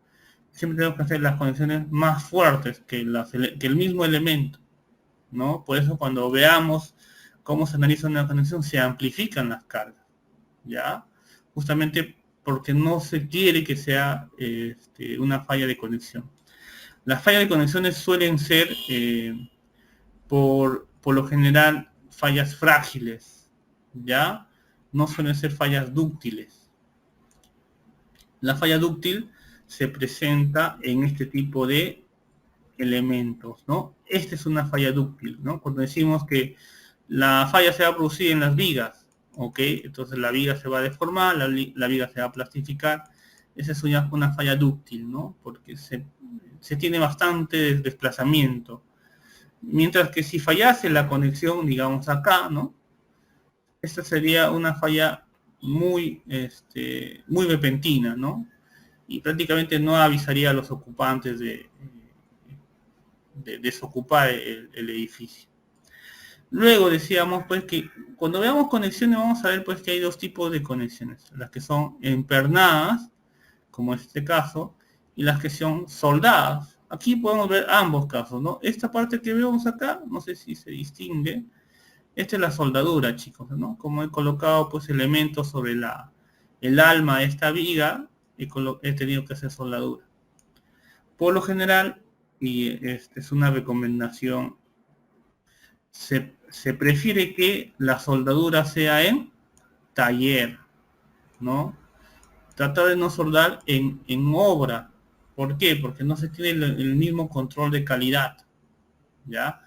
Siempre tenemos que hacer las conexiones más fuertes que el mismo elemento, ¿no? Por eso cuando veamos cómo se analiza una conexión, se amplifican las cargas, ¿ya? Justamente porque no se quiere que sea una falla de conexión. Las fallas de conexiones suelen ser, por lo general, fallas frágiles, ¿ya? No suelen ser fallas dúctiles. La falla dúctil se presenta en este tipo de elementos, ¿no? Esta es una falla dúctil, ¿no? Cuando decimos que la falla se va a producir en las vigas, ¿ok? Entonces la viga se va a deformar, la viga se va a plastificar. Esa es una falla dúctil, ¿no? Porque se tiene bastante desplazamiento. Mientras que si fallase la conexión, digamos acá, ¿no? Esta sería una falla muy repentina, ¿no? Y prácticamente no avisaría a los ocupantes de desocupar el edificio. Luego decíamos pues que cuando veamos conexiones vamos a ver pues que hay dos tipos de conexiones, las que son empernadas, como en este caso, y las que son soldadas. Aquí podemos ver ambos casos, ¿no? Esta parte que vemos acá, no sé si se distingue, esta es la soldadura, chicos, ¿no? Como he colocado pues elementos sobre el alma de esta viga, he tenido que hacer soldadura. Por lo general, y esta es una recomendación, se prefiere que la soldadura sea en taller, ¿no? Trata de no soldar en obra. ¿Por qué? Porque no se tiene el mismo control de calidad, ¿ya?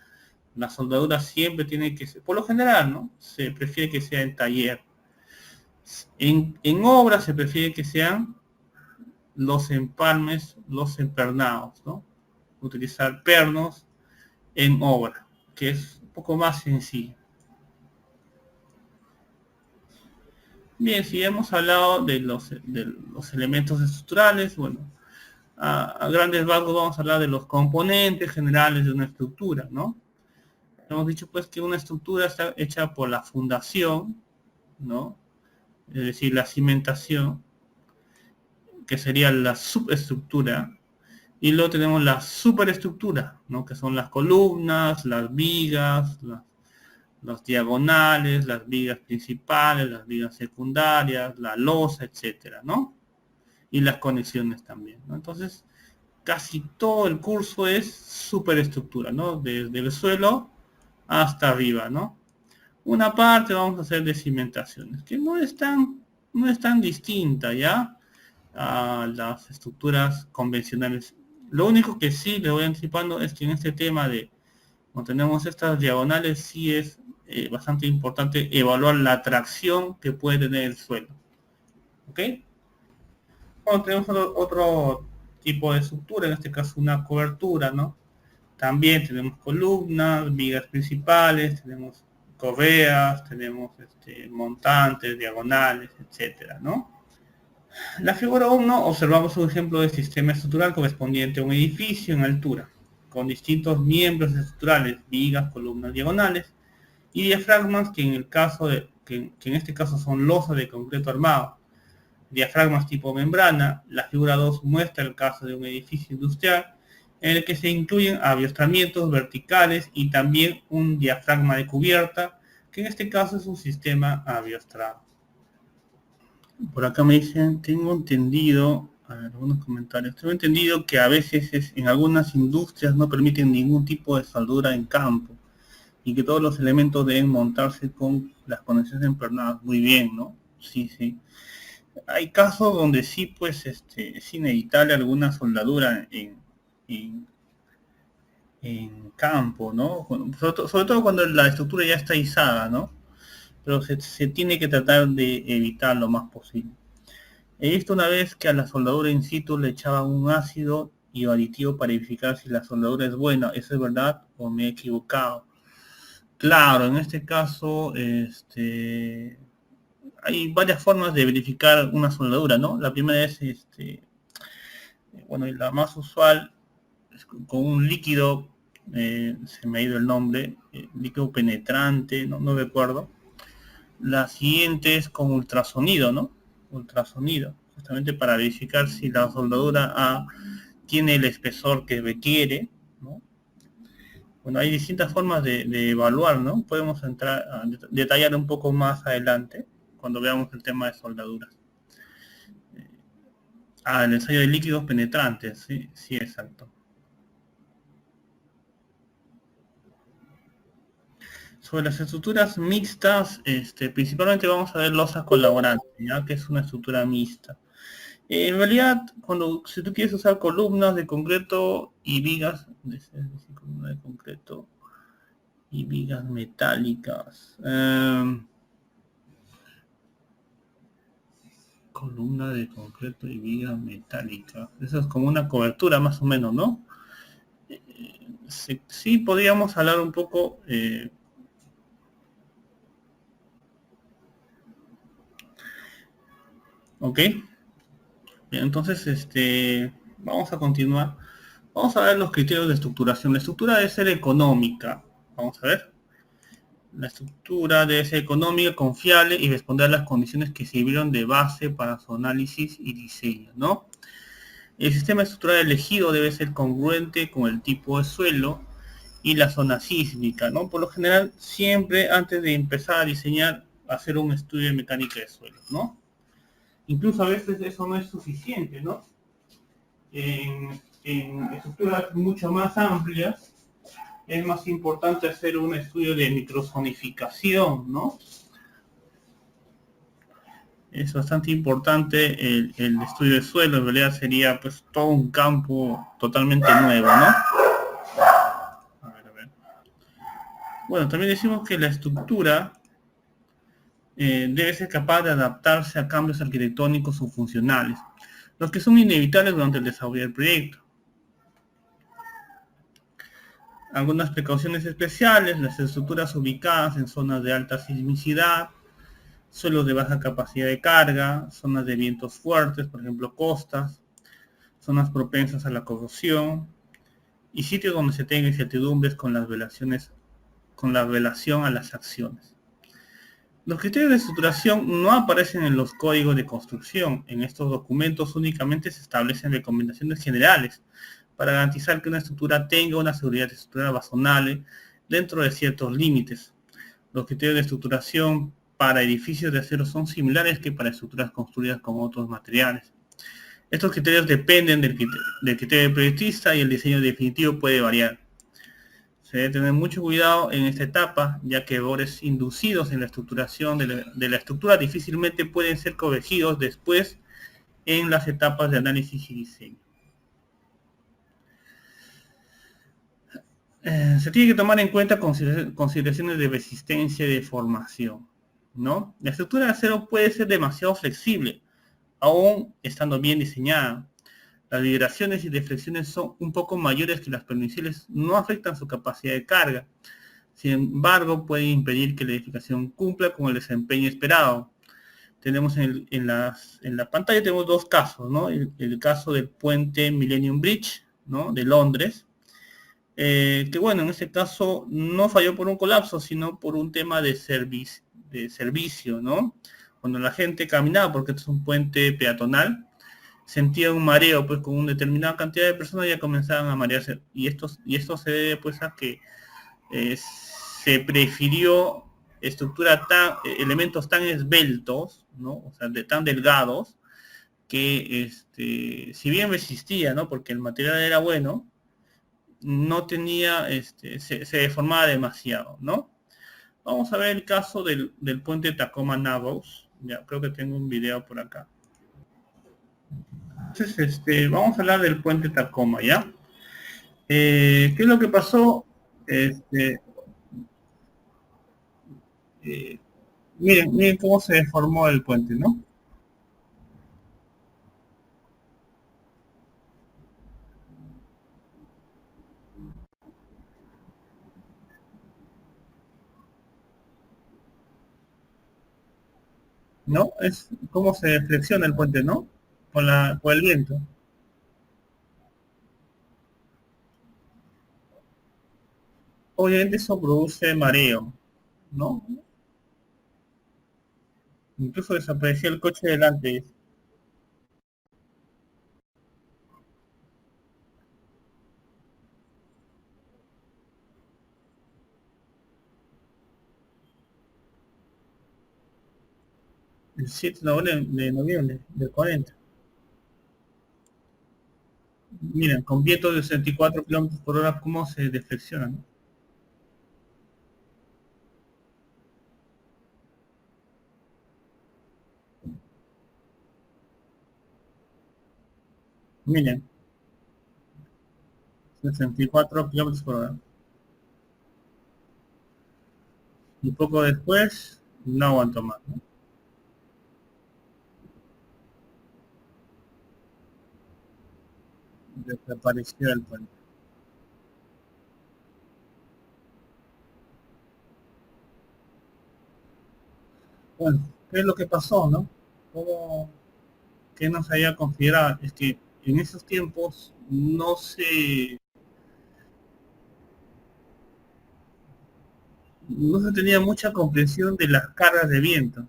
La soldadura siempre tiene que ser, por lo general, ¿no? Se prefiere que sea en taller. En obra se prefiere que sean los empalmes, los empernados, ¿no? Utilizar pernos en obra, que es poco más sencilla. Bien, si hemos hablado de los elementos estructurales, bueno, a grandes rasgos vamos a hablar de los componentes generales de una estructura, ¿no? Hemos dicho pues que una estructura está hecha por la fundación, ¿no? Es decir, la cimentación, que sería la subestructura, y luego tenemos la superestructura, ¿no? Que son las columnas, las vigas, los diagonales, las vigas principales, las vigas secundarias, la losa, etcétera, ¿no? Y las conexiones también, ¿no? Entonces, casi todo el curso es superestructura, ¿no? Desde el suelo hasta arriba, ¿no? Una parte vamos a hacer de cimentaciones, que no es tan distinta, ¿ya? A las estructuras convencionales. Lo único que sí le voy anticipando es que en este tema de cuando tenemos estas diagonales sí es bastante importante evaluar la tracción que puede tener el suelo. ¿Ok? Bueno, tenemos otro tipo de estructura, en este caso una cobertura, ¿no? También tenemos columnas, vigas principales, tenemos correas, tenemos montantes, diagonales, etcétera, ¿no? La figura 1 observamos un ejemplo de sistema estructural correspondiente a un edificio en altura, con distintos miembros estructurales, vigas, columnas, diagonales, y diafragmas que en este caso son losas de concreto armado. Diafragmas tipo membrana. La figura 2 muestra el caso de un edificio industrial en el que se incluyen aviostramientos verticales y también un diafragma de cubierta, que en este caso es un sistema aviostrado. Por acá me dicen, tengo entendido, a ver, algunos comentarios, tengo entendido que a veces en algunas industrias no permiten ningún tipo de soldadura en campo y que todos los elementos deben montarse con las conexiones empernadas. Muy bien, ¿no? Sí, sí. Hay casos donde sí, pues, es inevitable alguna soldadura en, en campo, ¿no? Sobre todo cuando la estructura ya está izada, ¿no? Pero se tiene que tratar de evitar lo más posible. He visto una vez que a la soldadura in situ le echaban un ácido y aditivo para verificar si la soldadura es buena. ¿Eso es verdad o me he equivocado? Claro, en este caso, hay varias formas de verificar una soldadura, ¿no? La primera es, bueno, y la más usual es con un líquido, se me ha ido el nombre, líquido penetrante, no recuerdo. La siguiente es con ultrasonido, ¿no? Ultrasonido, justamente para verificar si la soldadura tiene el espesor que requiere, ¿no? Bueno, hay distintas formas de evaluar, ¿no? Podemos entrar a detallar un poco más adelante, cuando veamos el tema de soldaduras. El ensayo de líquidos penetrantes, sí, sí, exacto. Sobre las estructuras mixtas, principalmente vamos a ver losas colaborantes, ya que es una estructura mixta. En realidad, si tú quieres usar columnas de concreto y vigas, columna de concreto y vigas metálicas, columna de concreto y vigas metálicas, eso es como una cobertura más o menos, ¿no? Sí, podríamos hablar un poco. Ok, entonces vamos a continuar. Vamos a ver los criterios de estructuración. La estructura debe ser económica. Vamos a ver. La estructura debe ser económica, confiable y responder a las condiciones que sirvieron de base para su análisis y diseño, ¿no? El sistema estructural elegido debe ser congruente con el tipo de suelo y la zona sísmica, ¿no? Por lo general, siempre antes de empezar a diseñar, hacer un estudio de mecánica de suelos, ¿no? Incluso a veces eso no es suficiente, ¿no? En estructuras mucho más amplias es más importante hacer un estudio de microzonificación, ¿no? Es bastante importante el estudio de suelo, en realidad sería pues todo un campo totalmente nuevo, ¿no? A ver. Bueno, también decimos que la estructura debe ser capaz de adaptarse a cambios arquitectónicos o funcionales, los que son inevitables durante el desarrollo del proyecto. Algunas precauciones especiales: las estructuras ubicadas en zonas de alta sismicidad, suelos de baja capacidad de carga, zonas de vientos fuertes, por ejemplo costas, zonas propensas a la corrosión y sitios donde se tengan incertidumbres con la relación a las acciones. Los criterios de estructuración no aparecen en los códigos de construcción. En estos documentos únicamente se establecen recomendaciones generales para garantizar que una estructura tenga una seguridad estructural razonable dentro de ciertos límites. Los criterios de estructuración para edificios de acero son similares que para estructuras construidas con otros materiales. Estos criterios dependen del criterio del proyectista y el diseño definitivo puede variar. Se debe tener mucho cuidado en esta etapa, ya que errores inducidos en la estructuración de la estructura difícilmente pueden ser corregidos después en las etapas de análisis y diseño. Se tiene que tomar en cuenta consideraciones de resistencia y deformación, ¿no? La estructura de acero puede ser demasiado flexible, aún estando bien diseñada. Las vibraciones y deflexiones son un poco mayores que las permisibles, no afectan su capacidad de carga. Sin embargo, pueden impedir que la edificación cumpla con el desempeño esperado. Tenemos en la pantalla tenemos dos casos, ¿no? El caso del puente Millennium Bridge, ¿no? De Londres, que bueno, en este caso no falló por un colapso, sino por un tema de servicio, ¿no? Cuando la gente caminaba, porque esto es un puente peatonal, sentía un mareo, pues con una determinada cantidad de personas ya comenzaban a marearse. Y esto se debe pues a que se prefirió elementos tan esbeltos, ¿no? O sea, tan delgados, que si bien resistía, ¿no? Porque el material era bueno, no tenía, se deformaba demasiado, ¿no? Vamos a ver el caso del puente Tacoma Narrows. Ya, creo que tengo un video por acá. Entonces, vamos a hablar del puente Tacoma, ¿ya? ¿Qué es lo que pasó? Eh, miren cómo se deformó el puente, ¿no? ¿No? Es cómo se flexiona el puente, ¿no? Por el viento. Obviamente eso produce mareo, ¿no? Incluso desaparecía el coche delante. El 7 de noviembre del 40. Miren, con vientos de 64 kilómetros por hora, cómo se deflexiona, ¿no? Miren, 64 kilómetros por hora. Y poco después, no aguanto más, ¿no? Desapareció el puente. Bueno, ¿qué es lo que pasó, no? ¿Cómo, ¿Qué no se había considerado? Es que en esos tiempos no se tenía mucha comprensión de las cargas de viento.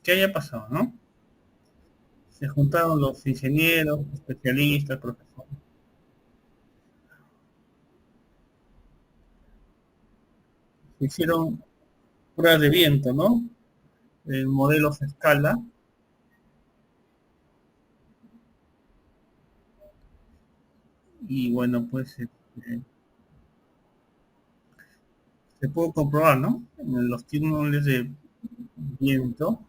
¿Qué haya pasado, no? Se juntaron los ingenieros, especialistas, profesores. Se hicieron pruebas de viento, ¿no? Modelos a escala. Y bueno, pues se pudo comprobar, ¿no? En los túneles de viento,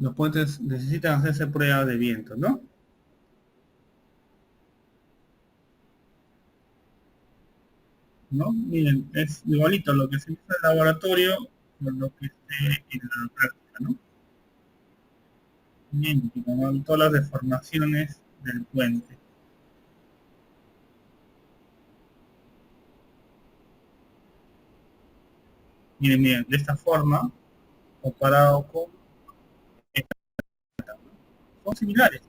los puentes necesitan hacerse pruebas de viento, ¿no? ¿no? Miren, es igualito lo que se hizo en el laboratorio con lo que esté en la práctica, ¿no? Bien, y con todas las deformaciones del puente. Miren, miren, de esta forma, comparado con esta, son similares.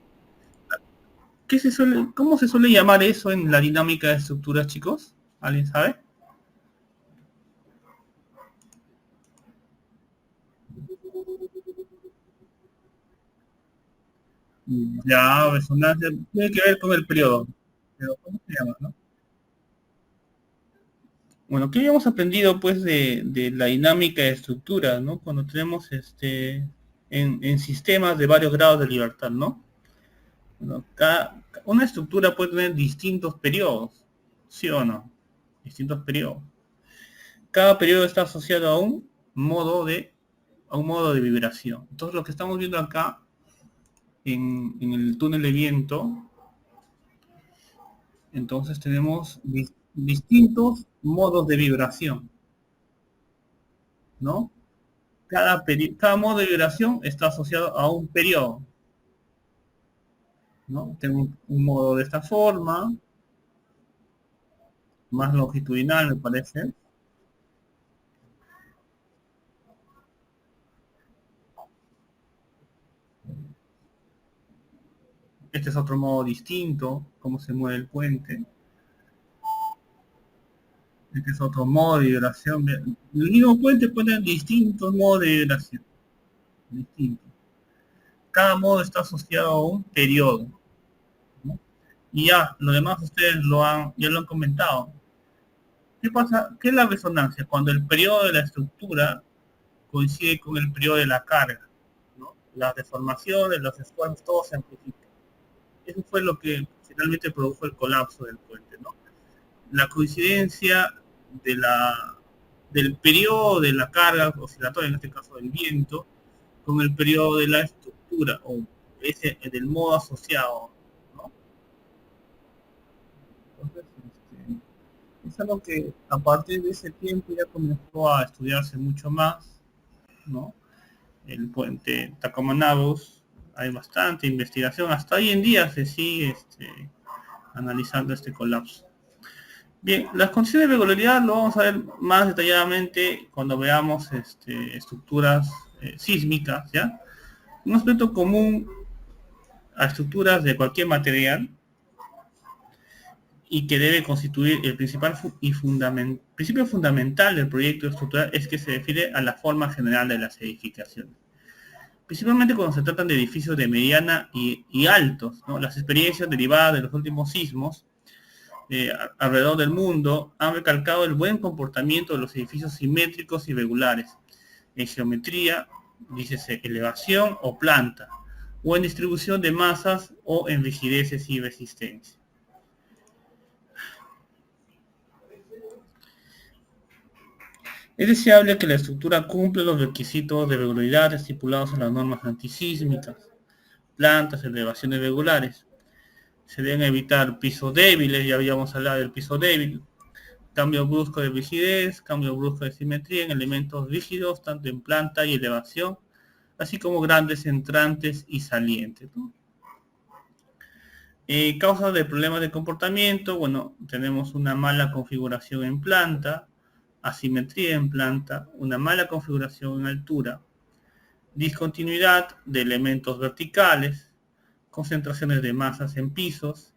¿Cómo se suele llamar eso en la dinámica de estructuras, chicos? ¿Alguien sabe? Ya, resonancia, tiene que ver con el periodo. Pero, ¿cómo se llama, no? Bueno, ¿qué habíamos aprendido pues de la dinámica de estructuras, ¿no? Cuando tenemos en sistemas de varios grados de libertad, ¿no? Bueno, una estructura puede tener distintos periodos, ¿sí o no? Distintos periodos. Cada periodo está asociado a un modo de vibración. Entonces lo que estamos viendo acá en el túnel de viento, entonces tenemos distintos modos de vibración, ¿no? Cada modo de vibración está asociado a un periodo, ¿no? Tengo un modo de esta forma, más longitudinal me parece. Este es otro modo distinto, cómo se mueve el puente. Este es otro modo de vibración. El mismo puente puede tener distintos modos de vibración. Distintos. Cada modo está asociado a un periodo, ¿no? Y ya, lo demás ustedes ya lo han comentado. ¿Qué pasa? ¿Qué es la resonancia? Cuando el periodo de la estructura coincide con el periodo de la carga, ¿no? Las deformaciones, los esfuerzos, todo se amplifica. Eso fue lo que finalmente produjo el colapso del puente, ¿no? La coincidencia de del periodo de la carga oscilatoria, en este caso del viento, con el periodo de la estructura, o ese del modo asociado, ¿no? Entonces, es algo que a partir de ese tiempo ya comenzó a estudiarse mucho más, ¿no? El puente Tacomanagos, hay bastante investigación, hasta hoy en día se sigue analizando este colapso. Bien, las condiciones de regularidad lo vamos a ver más detalladamente cuando veamos estructuras sísmicas, ¿ya? Un aspecto común a estructuras de cualquier material y que debe constituir el principio fundamental del proyecto estructural es que se refiere a la forma general de las edificaciones. Principalmente cuando se tratan de edificios de mediana y altos, ¿no? Las experiencias derivadas de los últimos sismos alrededor del mundo han recalcado el buen comportamiento de los edificios simétricos y regulares, en geometría, dícese elevación o planta, o en distribución de masas o en rigideces y resistencia. Es deseable que la estructura cumpla los requisitos de regularidad estipulados en las normas antisísmicas, plantas, elevaciones regulares. Se deben evitar pisos débiles, ya habíamos hablado del piso débil, cambio brusco de rigidez, cambio brusco de simetría en elementos rígidos, tanto en planta y elevación, así como grandes entrantes y salientes, ¿no? Causas de problemas de comportamiento, bueno, tenemos una mala configuración en planta, asimetría en planta, una mala configuración en altura, discontinuidad de elementos verticales, concentraciones de masas en pisos,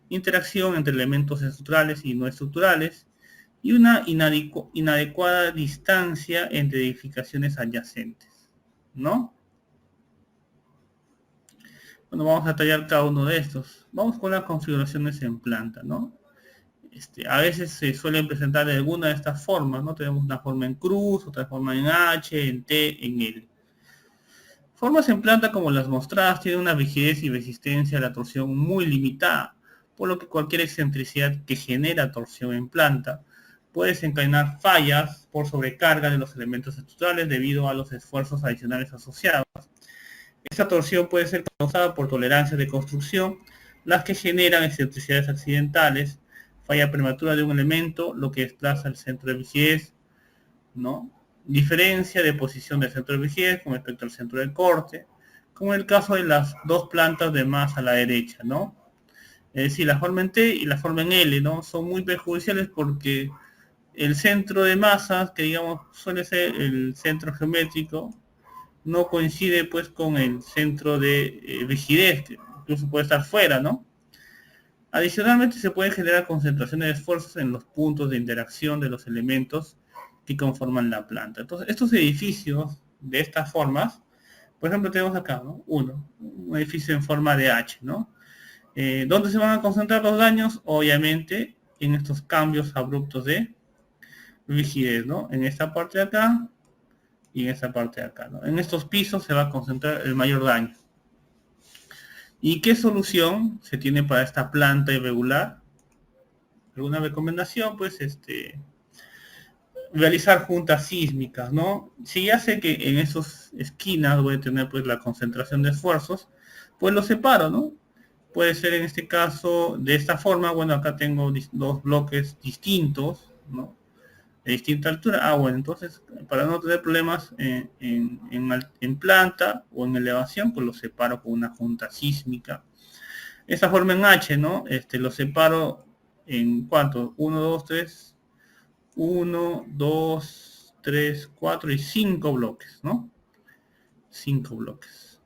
interacción entre elementos estructurales y no estructurales, y una inadecuada distancia entre edificaciones adyacentes, ¿no? Bueno, vamos a tallar cada uno de estos. Vamos con las configuraciones en planta, ¿no? A veces se suelen presentar de alguna de estas formas, ¿no? Tenemos una forma en cruz, otra forma en H, en T, en L. Formas en planta como las mostradas tienen una rigidez y resistencia a la torsión muy limitada, por lo que cualquier excentricidad que genera torsión en planta puede desencadenar fallas por sobrecarga de los elementos estructurales debido a los esfuerzos adicionales asociados. Esta torsión puede ser causada por tolerancias de construcción, las que generan excentricidades accidentales, falla prematura de un elemento, lo que desplaza el centro de rigidez, ¿no? Diferencia de posición del centro de rigidez con respecto al centro de corte, como en el caso de las dos plantas de más a la derecha, ¿no? Es decir, la forma en T y la forma en L, ¿no? Son muy perjudiciales porque el centro de masas, que digamos suele ser el centro geométrico, no coincide pues con el centro de rigidez, que incluso puede estar fuera, ¿no? Adicionalmente se pueden generar concentraciones de esfuerzos en los puntos de interacción de los elementos que conforman la planta. Entonces, estos edificios de estas formas, por ejemplo, tenemos acá, ¿no? Un edificio en forma de H, ¿no? ¿Dónde se van a concentrar los daños? Obviamente en estos cambios abruptos de rigidez, ¿no? En esta parte de acá y en esta parte de acá, ¿no? En estos pisos se va a concentrar el mayor daño. ¿Y qué solución se tiene para esta planta irregular? ¿Alguna recomendación? Pues realizar juntas sísmicas, ¿no? Si ya sé que en esas esquinas voy a tener pues la concentración de esfuerzos, pues los separo, ¿no? Puede ser en este caso de esta forma. Bueno, acá tengo dos bloques distintos, ¿no? De distinta altura. Bueno, entonces para no tener problemas en planta o en elevación, pues los separo con una junta sísmica. Esa forma en H, ¿no? Lo separo en ¿cuánto? 1, 2, 3, 1, 2, 3, 4 y 5 bloques, ¿no? 5 bloques.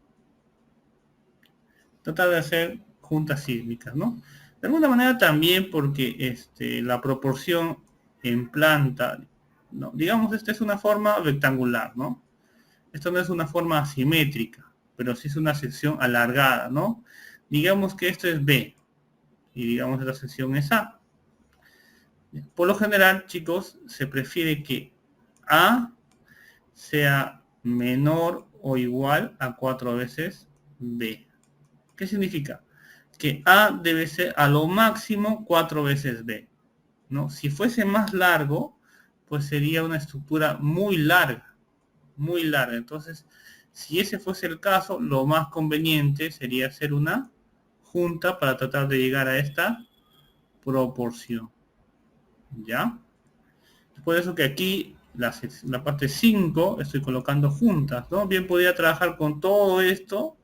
Tratar de hacer juntas sísmicas, ¿no? De alguna manera también porque la proporción en planta, ¿no? Digamos, esta es una forma rectangular, ¿no? Esto no es una forma asimétrica, pero sí es una sección alargada, ¿no? Digamos que esto es B y digamos que la sección es A. Por lo general, chicos, se prefiere que A sea menor o igual a 4 veces B. ¿Qué significa? Que A debe ser a lo máximo 4 veces B, ¿no? Si fuese más largo, pues sería una estructura muy larga, muy larga. Entonces, si ese fuese el caso, lo más conveniente sería hacer una junta para tratar de llegar a esta proporción, ¿ya? Por eso que aquí la parte 5 estoy colocando juntas, ¿no? Bien podría trabajar con todo esto,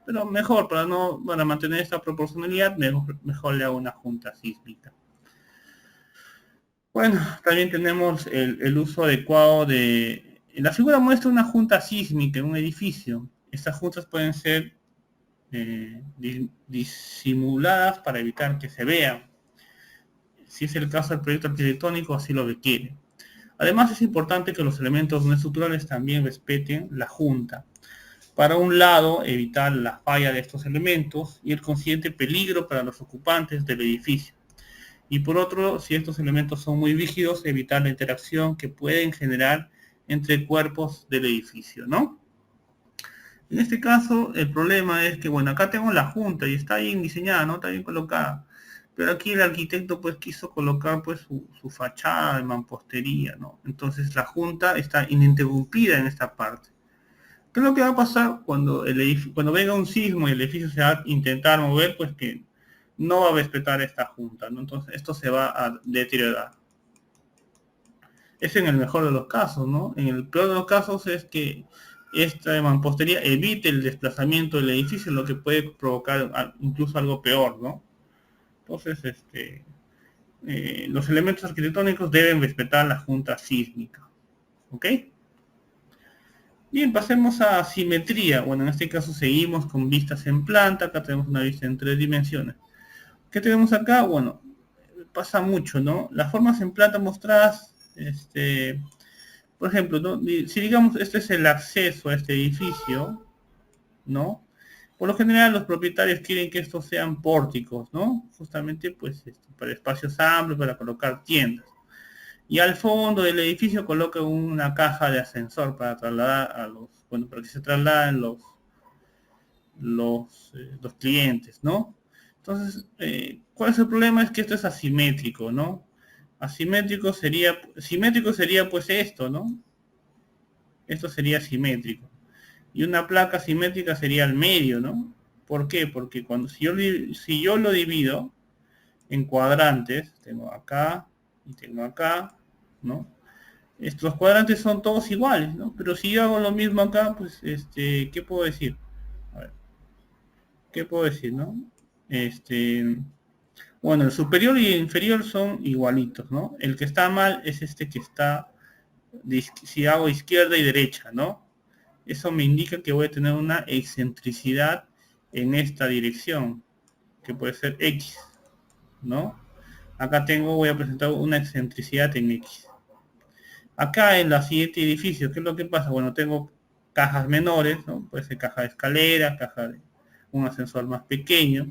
pero mejor, para mantener esta proporcionalidad, mejor le hago una junta sísmica. Bueno, también tenemos el uso adecuado de... La figura muestra una junta sísmica en un edificio. Estas juntas pueden ser disimuladas para evitar que se vean. Si es el caso del proyecto arquitectónico, así lo requiere. Además, es importante que los elementos no estructurales también respeten la junta. Para un lado, evitar la falla de estos elementos y el consiguiente peligro para los ocupantes del edificio. Y por otro, si estos elementos son muy rígidos, evitar la interacción que pueden generar entre cuerpos del edificio, ¿no? En este caso, el problema es que, bueno, acá tengo la junta y está bien diseñada, ¿no? Está bien colocada. Pero aquí el arquitecto pues quiso colocar pues su fachada de mampostería, ¿no? Entonces la junta está ininterrumpida en esta parte. ¿Qué es lo que va a pasar cuando cuando venga un sismo y el edificio se va a intentar mover? Pues que no va a respetar esta junta, ¿no? Entonces esto se va a deteriorar. Es en el mejor de los casos, ¿no? En el peor de los casos es que esta mampostería evite el desplazamiento del edificio, lo que puede provocar incluso algo peor, ¿no? Entonces, los elementos arquitectónicos deben respetar la junta sísmica. ¿Ok? Bien, pasemos a simetría. Bueno, en este caso seguimos con vistas en planta. Acá tenemos una vista en 3 dimensiones. ¿Qué tenemos acá? Bueno, pasa mucho, ¿no? Las formas en planta mostradas, por ejemplo, ¿no? Si digamos este es el acceso a este edificio, ¿no? Por lo general los propietarios quieren que estos sean pórticos, ¿no? Justamente pues para espacios amplios, para colocar tiendas. Y al fondo del edificio coloca una caja de ascensor para trasladar para que se trasladen los clientes, ¿no? Entonces, ¿cuál es el problema? Es que esto es asimétrico, ¿no? Simétrico sería pues esto, ¿no? Esto sería simétrico. Y una placa simétrica sería al medio, ¿no? ¿Por qué? Porque si yo lo divido, en cuadrantes, tengo acá y tengo acá, ¿no? Estos cuadrantes son todos iguales, ¿no? Pero si yo hago lo mismo acá, pues, ¿qué puedo decir? A ver, ¿qué puedo decir, no? Bueno, el superior y el inferior son igualitos, ¿no? El que está mal es este que está, si hago izquierda y derecha, ¿no? Eso me indica que voy a tener una excentricidad en esta dirección, que puede ser X, ¿no? Acá voy a presentar una excentricidad en X. Acá en la siguiente edificio, ¿qué es lo que pasa? Bueno, tengo cajas menores, ¿no? Puede ser caja de escalera, caja de un ascensor más pequeño.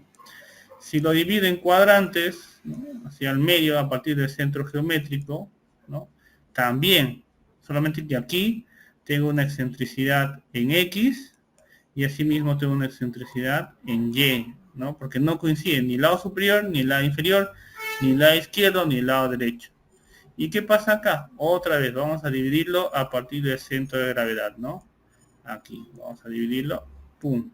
Si lo divido en cuadrantes, ¿no? Hacia el medio a partir del centro geométrico, ¿no? También, solamente que aquí tengo una excentricidad en X y asimismo tengo una excentricidad en Y, ¿no? Porque no coinciden ni el lado superior, ni el lado inferior, ni el lado izquierdo, ni el lado derecho. ¿Y qué pasa acá? Otra vez, vamos a dividirlo a partir del centro de gravedad, ¿no? Aquí, vamos a dividirlo, pum.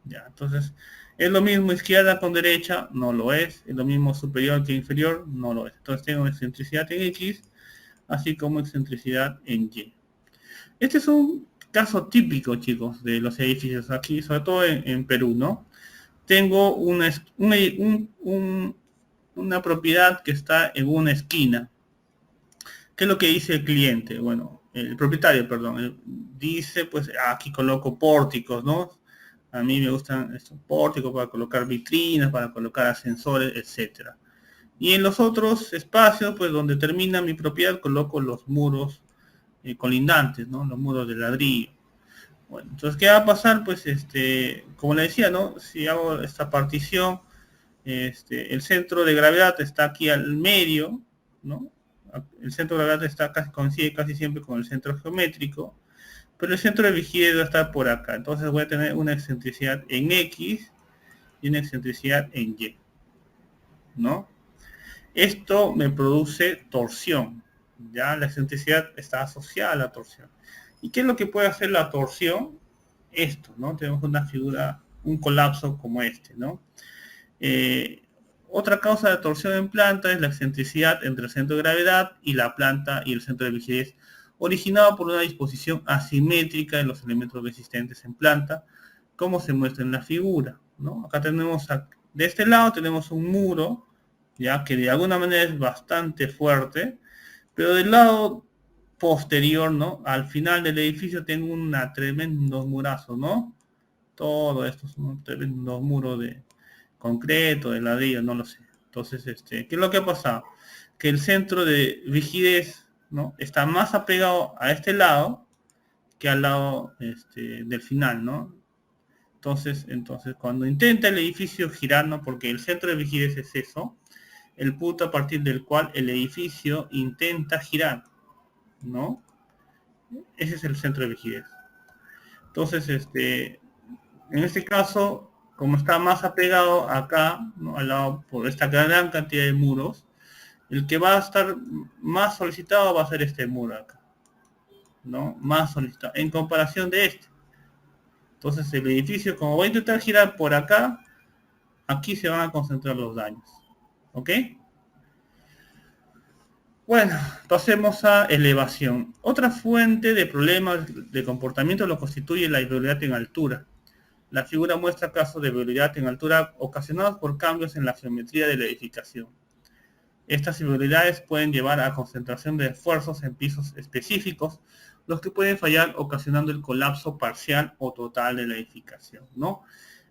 Ya, entonces, es lo mismo izquierda con derecha, no lo es lo mismo superior que inferior, no lo es. Entonces tengo excentricidad en X, así como excentricidad en Y. Este es un caso típico, chicos, de los edificios aquí, sobre todo en Perú, ¿no? Tengo una propiedad que está en una esquina. ¿Qué es lo que dice el cliente? Bueno, el propietario, perdón, dice, pues aquí coloco pórticos, ¿no? A mí me gustan estos pórticos para colocar vitrinas, para colocar ascensores, etcétera. Y en los otros espacios, pues donde termina mi propiedad, coloco los muros colindantes, ¿no? Los muros de ladrillo. Bueno, entonces, ¿qué va a pasar? Pues, como le decía, ¿no? Si hago esta partición, el centro de gravedad está aquí al medio, ¿no? El centro de gravedad coincide casi siempre con el centro geométrico, pero el centro de rigidez va a estar por acá. Entonces voy a tener una excentricidad en X y una excentricidad en Y, ¿no? Esto me produce torsión. Ya la excentricidad está asociada a la torsión. ¿Y qué es lo que puede hacer la torsión? Esto, ¿no? Tenemos una figura, un colapso como este, ¿no? Otra causa de torsión en planta es la excentricidad entre el centro de gravedad y la planta y el centro de rigidez, originado por una disposición asimétrica de los elementos resistentes en planta, como se muestra en la figura, ¿no? Acá tenemos, de este lado tenemos un muro, ya que de alguna manera es bastante fuerte, pero del lado posterior, ¿no? Al final del edificio tengo una tremendos murazos, ¿no? Todo esto son tremendos muros de concreto, de ladrillo, no lo sé. Entonces, ¿qué es lo que ha pasado? Que el centro de rigidez, ¿no? Está más apegado a este lado que al lado del final, ¿no? Entonces, cuando intenta el edificio girar, ¿no? Porque el centro de rigidez es eso, el punto a partir del cual el edificio intenta girar, ¿no? Ese es el centro de rigidez. Entonces, en este caso, como está más apegado acá, ¿no? Al lado, por esta gran cantidad de muros, el que va a estar más solicitado va a ser este muro acá, ¿no? Más solicitado, en comparación de este. Entonces el edificio, como voy a intentar girar por acá, aquí se van a concentrar los daños, ¿ok? Bueno, pasemos a elevación. Otra fuente de problemas de comportamiento lo constituye la irregularidad en altura. La figura muestra casos de irregularidad en altura ocasionados por cambios en la geometría de la edificación. Estas irregularidades pueden llevar a concentración de esfuerzos en pisos específicos, los que pueden fallar ocasionando el colapso parcial o total de la edificación, ¿no?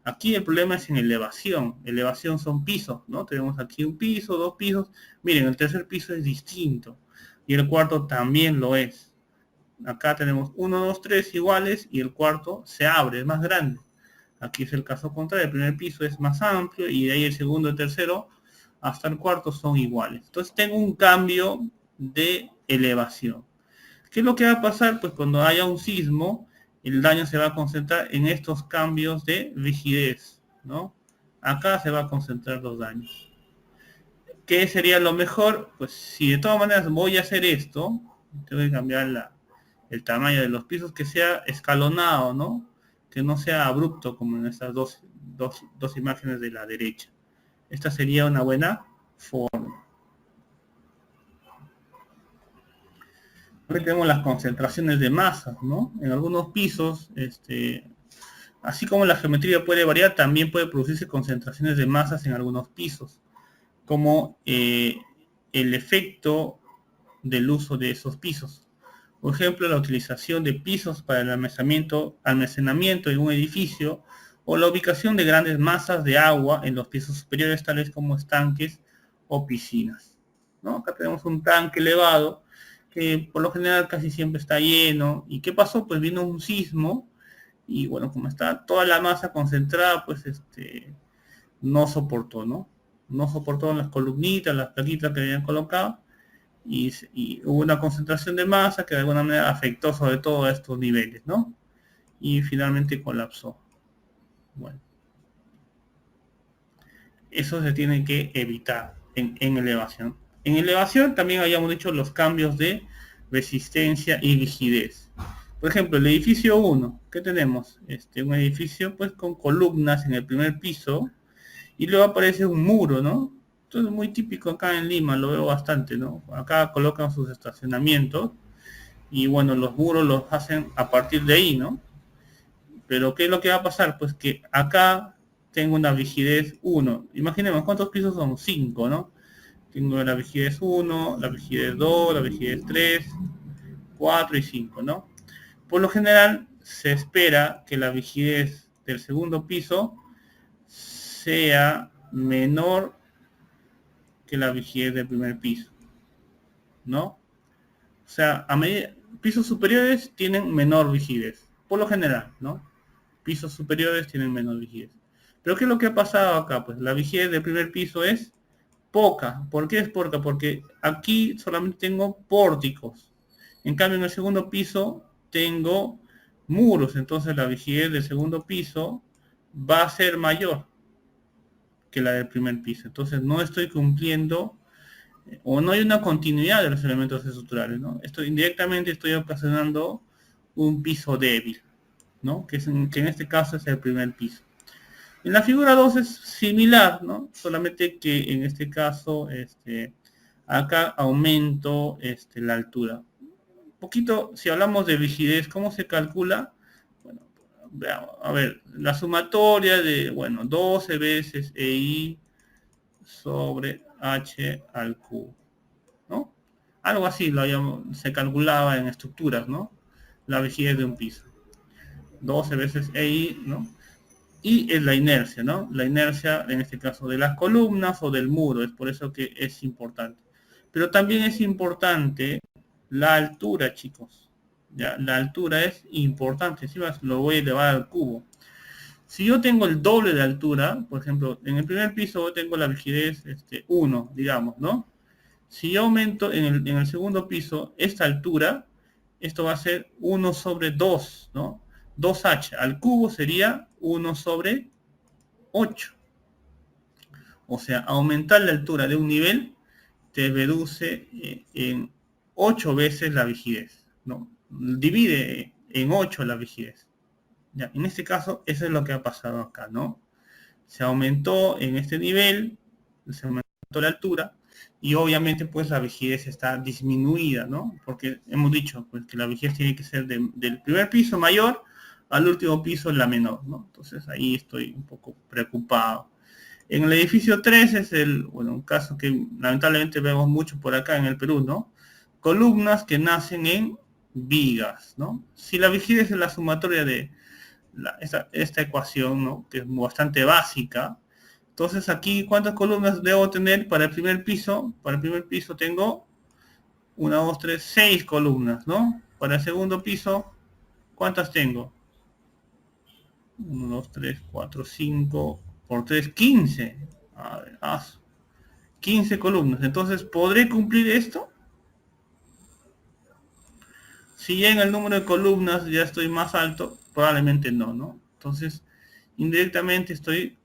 Aquí el problema es en elevación. Elevación son pisos, ¿no? Tenemos aquí un piso, dos pisos. Miren, el tercer piso es distinto. Y el cuarto también lo es. Acá tenemos 1, 2, 3 iguales y el cuarto se abre, es más grande. Aquí es el caso contrario. El primer piso es más amplio y de ahí el segundo y el tercero hasta el cuarto son iguales. Entonces tengo un cambio de elevación. ¿Qué es lo que va a pasar? Pues cuando haya un sismo, el daño se va a concentrar en estos cambios de rigidez, ¿no? Acá se va a concentrar los daños. ¿Qué sería lo mejor? Pues si de todas maneras voy a hacer esto, tengo que cambiar el tamaño de los pisos, que sea escalonado, ¿no? Que no sea abrupto como en estas dos imágenes de la derecha. Esta sería una buena forma. Aquí tenemos las concentraciones de masas, ¿no? En algunos pisos, así como la geometría puede variar, también puede producirse concentraciones de masas en algunos pisos, como el efecto del uso de esos pisos. Por ejemplo, la utilización de pisos para el almacenamiento en un edificio o la ubicación de grandes masas de agua en los pisos superiores, tales como estanques o piscinas, ¿no? Acá tenemos un tanque elevado que por lo general casi siempre está lleno. ¿Y qué pasó? Pues vino un sismo y bueno, como está toda la masa concentrada, pues no soportó, ¿no? No soportó las columnitas, las plaquitas que habían colocado y hubo una concentración de masa que de alguna manera afectó sobre todo a estos niveles, ¿no? Y finalmente colapsó. Bueno, eso se tiene que evitar en elevación. En elevación también habíamos dicho los cambios de resistencia y rigidez. Por ejemplo, el edificio 1, ¿qué tenemos? Un edificio pues con columnas en el primer piso y luego aparece un muro, ¿no? Esto es muy típico acá en Lima, lo veo bastante, ¿no? Acá colocan sus estacionamientos y bueno, los muros los hacen a partir de ahí, ¿no? Pero ¿qué es lo que va a pasar? Pues que acá tengo una rigidez 1. Imaginemos, ¿cuántos pisos son? 5, ¿no? Tengo la rigidez 1, la rigidez 2, la rigidez 3, 4 y 5, ¿no? Por lo general, se espera que la rigidez del segundo piso sea menor que la rigidez del primer piso, ¿no? O sea, a medida, pisos superiores tienen menor rigidez, por lo general, ¿no? Pisos superiores tienen menor rigidez. Pero ¿qué es lo que ha pasado acá? Pues la rigidez del primer piso es poca. ¿Por qué es poca? Porque aquí solamente tengo pórticos. En cambio, en el segundo piso tengo muros. Entonces la rigidez del segundo piso va a ser mayor que la del primer piso. Entonces no estoy cumpliendo o no hay una continuidad de los elementos estructurales, ¿no? Indirectamente estoy ocasionando un piso débil, ¿no? Que en este caso es el primer piso. En la figura 2 es similar, ¿no? Solamente que en este caso, acá aumento la altura. Un poquito, si hablamos de rigidez, ¿cómo se calcula? Bueno, veamos, a ver, la sumatoria de, bueno, 12 veces EI sobre H al cubo, ¿no? Algo así se calculaba en estructuras, ¿no? La rigidez de un piso. 12 veces EI, ¿no? Y es la inercia, ¿no? La inercia, en este caso, de las columnas o del muro, es por eso que es importante. Pero también es importante la altura, chicos. ¿Ya? La altura es importante, encima lo voy a elevar al cubo. Si yo tengo el doble de altura, por ejemplo, en el primer piso tengo la rigidez 1, digamos, ¿no? Si yo aumento en el segundo piso esta altura, esto va a ser 1 sobre 2, ¿no? 2h al cubo sería 1 sobre 8. O sea, aumentar la altura de un nivel te reduce en 8 veces la rigidez, ¿no? Divide en 8 la rigidez. Ya, en este caso, eso es lo que ha pasado acá, ¿no? Se aumentó en este nivel, se aumentó la altura, y obviamente pues la rigidez está disminuida, ¿no? Porque hemos dicho pues que la rigidez tiene que ser del primer piso mayor al último piso la menor, ¿no? Entonces ahí estoy un poco preocupado. En el edificio 3 es un caso que lamentablemente vemos mucho por acá en el Perú, ¿no? Columnas que nacen en vigas, ¿no? Si la rigidez es la sumatoria de esta ecuación, ¿no? Que es bastante básica. Entonces aquí, ¿cuántas columnas debo tener para el primer piso? Para el primer piso tengo 1, 2, 3, 6 columnas, ¿no? Para el segundo piso, ¿cuántas tengo? 1, 2, 3, 4, 5, por 3, 15. A ver, 15 columnas. Entonces, ¿podré cumplir esto? Si ya en el número de columnas ya estoy más alto, probablemente no, ¿no? Entonces, indirectamente estoy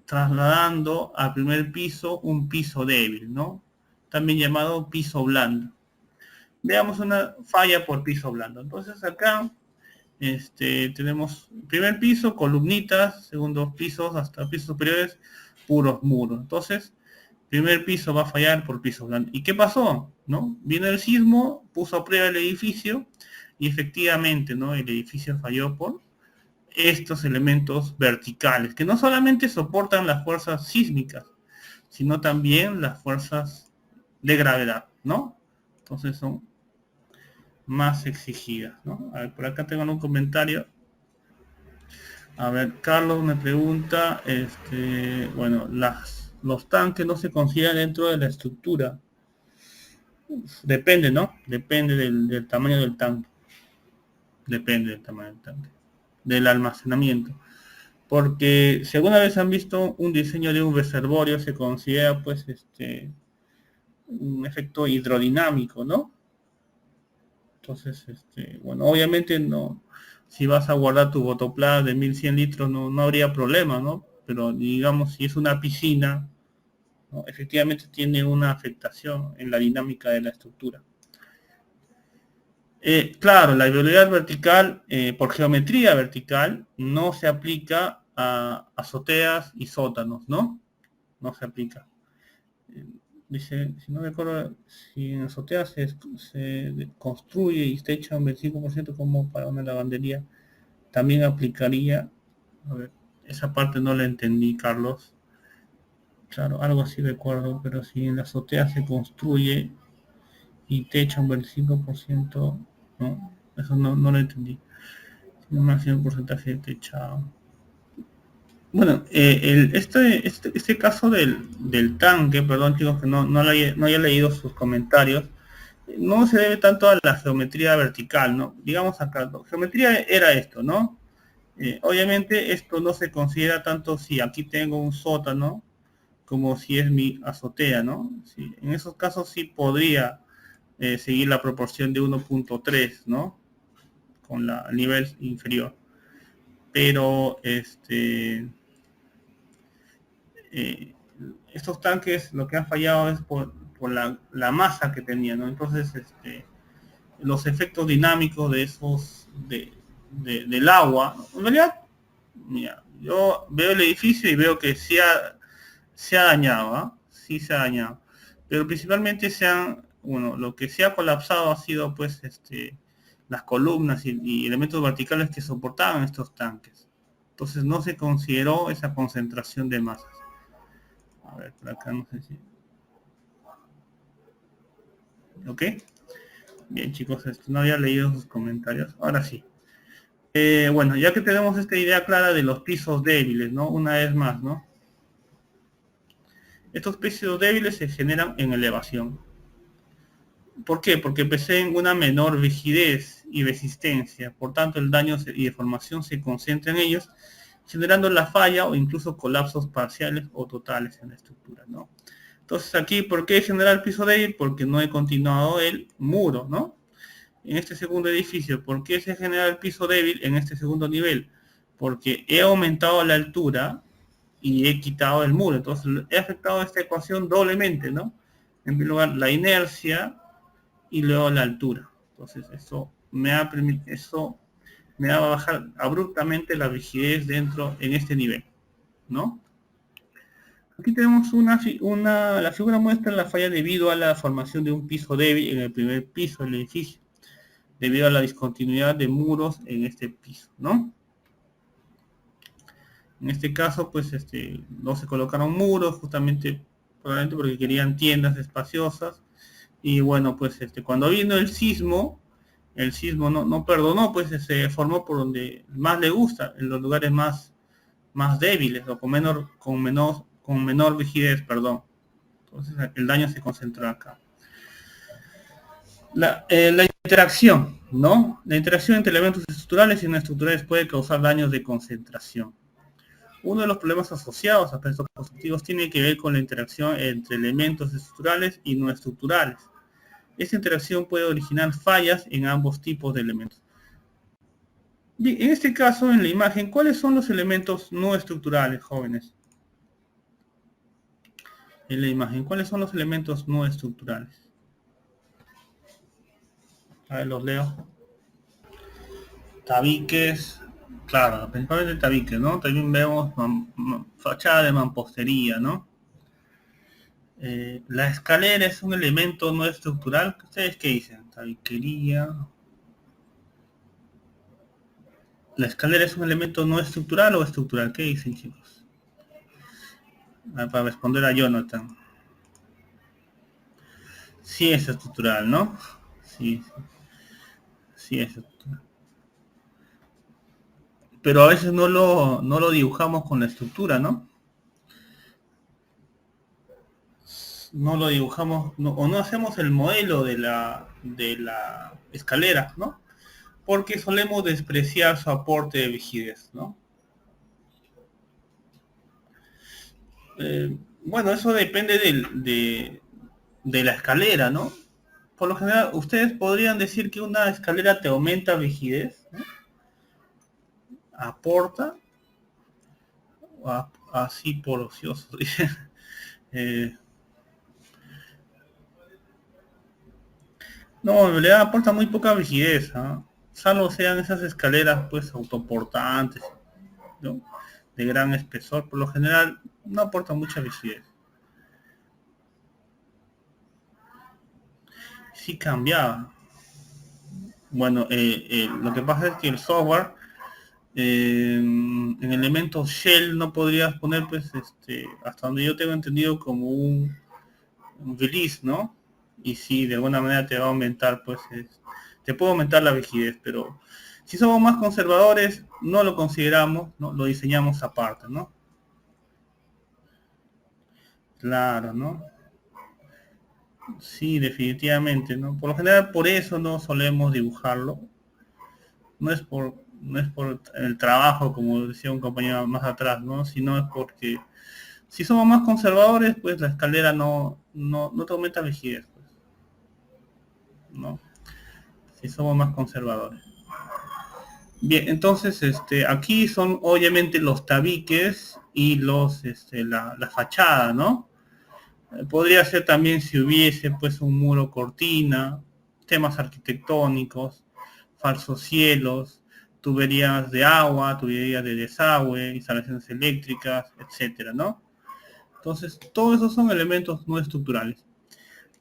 trasladando al primer piso un piso débil, ¿no? También llamado piso blando. Veamos una falla por piso blando. Entonces acá tenemos primer piso, columnitas, segundos pisos hasta pisos superiores, puros muros. Entonces, primer piso va a fallar por piso blando. ¿Y qué pasó? ¿No? Vino el sismo, puso a prueba el edificio y efectivamente, ¿no? El edificio falló por estos elementos verticales, que no solamente soportan las fuerzas sísmicas, sino también las fuerzas de gravedad, ¿no? Entonces son más exigidas, ¿no? A ver, por acá tengo un comentario. A ver, Carlos me pregunta, bueno, los tanques no se consideran dentro de la estructura. Depende, ¿no? Depende del tamaño del tanque. Depende del tamaño del tanque. Del almacenamiento. Porque si alguna vez han visto un diseño de un reservorio, se considera pues un efecto hidrodinámico, ¿no? Entonces, bueno, obviamente no, si vas a guardar tu botoplas de 1100 litros no habría problema, ¿no? Pero digamos, si es una piscina, ¿no? Efectivamente tiene una afectación en la dinámica de la estructura. Claro, la viabilidad vertical, por geometría vertical, no se aplica a azoteas y sótanos, ¿no? No se aplica. Dice, si no me acuerdo, si en azoteas se construye y está hecha un 25% como para una lavandería, también aplicaría, a ver, esa parte no la entendí, Carlos. Claro, algo así recuerdo, pero si en la azotea se construye y techa un 25%, no, eso no lo entendí. Un máximo porcentaje de techado. Bueno, este caso del tanque, perdón chicos que no haya leído sus comentarios, no se debe tanto a la geometría vertical, ¿no? Digamos acá, geometría era esto, ¿no? Obviamente esto no se considera tanto si aquí tengo un sótano como si es mi azotea, ¿no? Sí, en esos casos sí podría seguir la proporción de 1.3, ¿no? Con el nivel inferior. Pero estos tanques lo que han fallado es por la masa que tenían, ¿no? Entonces, los efectos dinámicos de esos, del agua, en realidad, mira, yo veo el edificio y veo que se ha dañado, ¿eh? Sí se ha dañado, pero principalmente bueno, lo que se ha colapsado ha sido, pues, las columnas y elementos verticales que soportaban estos tanques. Entonces no se consideró esa concentración de masas. A ver, por acá no sé si... ¿Ok? Bien, chicos, no había leído sus comentarios. Ahora sí. Bueno, ya que tenemos esta idea clara de los pisos débiles, ¿no? Una vez más, ¿no? Estos pisos débiles se generan en elevación. ¿Por qué? Porque poseen una menor rigidez y resistencia. Por tanto, el daño y deformación se concentra en ellos, generando la falla o incluso colapsos parciales o totales en la estructura, ¿no? Entonces aquí, ¿por qué generar el piso débil? Porque no he continuado el muro, ¿no? En este segundo edificio, ¿por qué se genera el piso débil en este segundo nivel? Porque he aumentado la altura y he quitado el muro. Entonces he afectado esta ecuación doblemente, ¿no? En primer lugar, la inercia y luego la altura. Entonces eso me va a bajar abruptamente la rigidez en este nivel, ¿no? Aquí tenemos la figura muestra la falla debido a la formación de un piso débil en el primer piso del edificio, debido a la discontinuidad de muros en este piso, ¿no? En este caso, pues, no se colocaron muros, justamente, probablemente porque querían tiendas espaciosas, y bueno, pues, cuando vino el sismo no perdonó, pues, se formó por donde más le gusta, en los lugares más débiles, o con menor rigidez, perdón. Entonces, el daño se concentró acá. La interacción, ¿no? La interacción entre elementos estructurales y no estructurales puede causar daños de concentración. Uno de los problemas asociados a aspectos constructivos tiene que ver con la interacción entre elementos estructurales y no estructurales. Esta interacción puede originar fallas en ambos tipos de elementos. Bien, en este caso, en la imagen, ¿cuáles son los elementos no estructurales, jóvenes? En la imagen, ¿cuáles son los elementos no estructurales? A ver, los leo. Tabiques, claro, principalmente tabiques, ¿no? También vemos fachada de mampostería, ¿no? La escalera es un elemento no estructural. ¿Ustedes qué dicen? Tabiquería. ¿La escalera es un elemento no estructural o estructural? ¿Qué dicen, chicos? Para responder a Jonathan. Sí es estructural, ¿no? Sí, sí es estructural. Pero a veces no lo dibujamos con la estructura, ¿no? No lo dibujamos, o no hacemos el modelo de la escalera, ¿no? Porque solemos despreciar su aporte de rigidez, ¿no? Bueno, eso depende de la escalera, ¿no? Por lo general, ustedes podrían decir que una escalera te aumenta rigidez, ¿no? Aporta, así por ocioso, dice. Eh, no, en realidad aporta muy poca rigidez, ¿ah? Salvo sean esas escaleras pues autoportantes, ¿no? De gran espesor, por lo general no aporta mucha rigidez. Sí cambiaba. Bueno, lo que pasa es que el software en elementos shell no podrías poner pues hasta donde yo tengo entendido como un release, ¿no? Y sí, de alguna manera te va a aumentar pues te puede aumentar la rigidez, pero si somos más conservadores no lo consideramos, ¿no? Lo diseñamos aparte, ¿no? Claro, ¿no? Sí, definitivamente, ¿no? Por lo general por eso no solemos dibujarlo. No es por el trabajo, como decía un compañero más atrás, ¿no? Sino es porque si somos más conservadores, pues la escalera no te aumenta rigidez, pues, ¿no? Si somos más conservadores. Bien, entonces aquí son obviamente los tabiques y la fachada, ¿no? Podría ser también si hubiese pues un muro cortina, temas arquitectónicos, falsos cielos, tuberías de agua, tuberías de desagüe, instalaciones eléctricas, etcétera, ¿no? Entonces, todos esos son elementos no estructurales,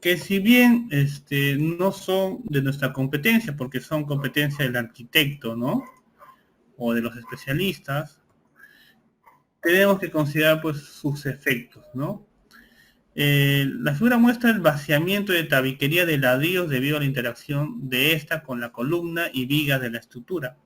que si bien no son de nuestra competencia, porque son competencia del arquitecto, ¿no? O de los especialistas, tenemos que considerar pues sus efectos, ¿no? La figura muestra el vaciamiento de tabiquería de ladrillos debido a la interacción de esta con la columna y vigas de la estructura.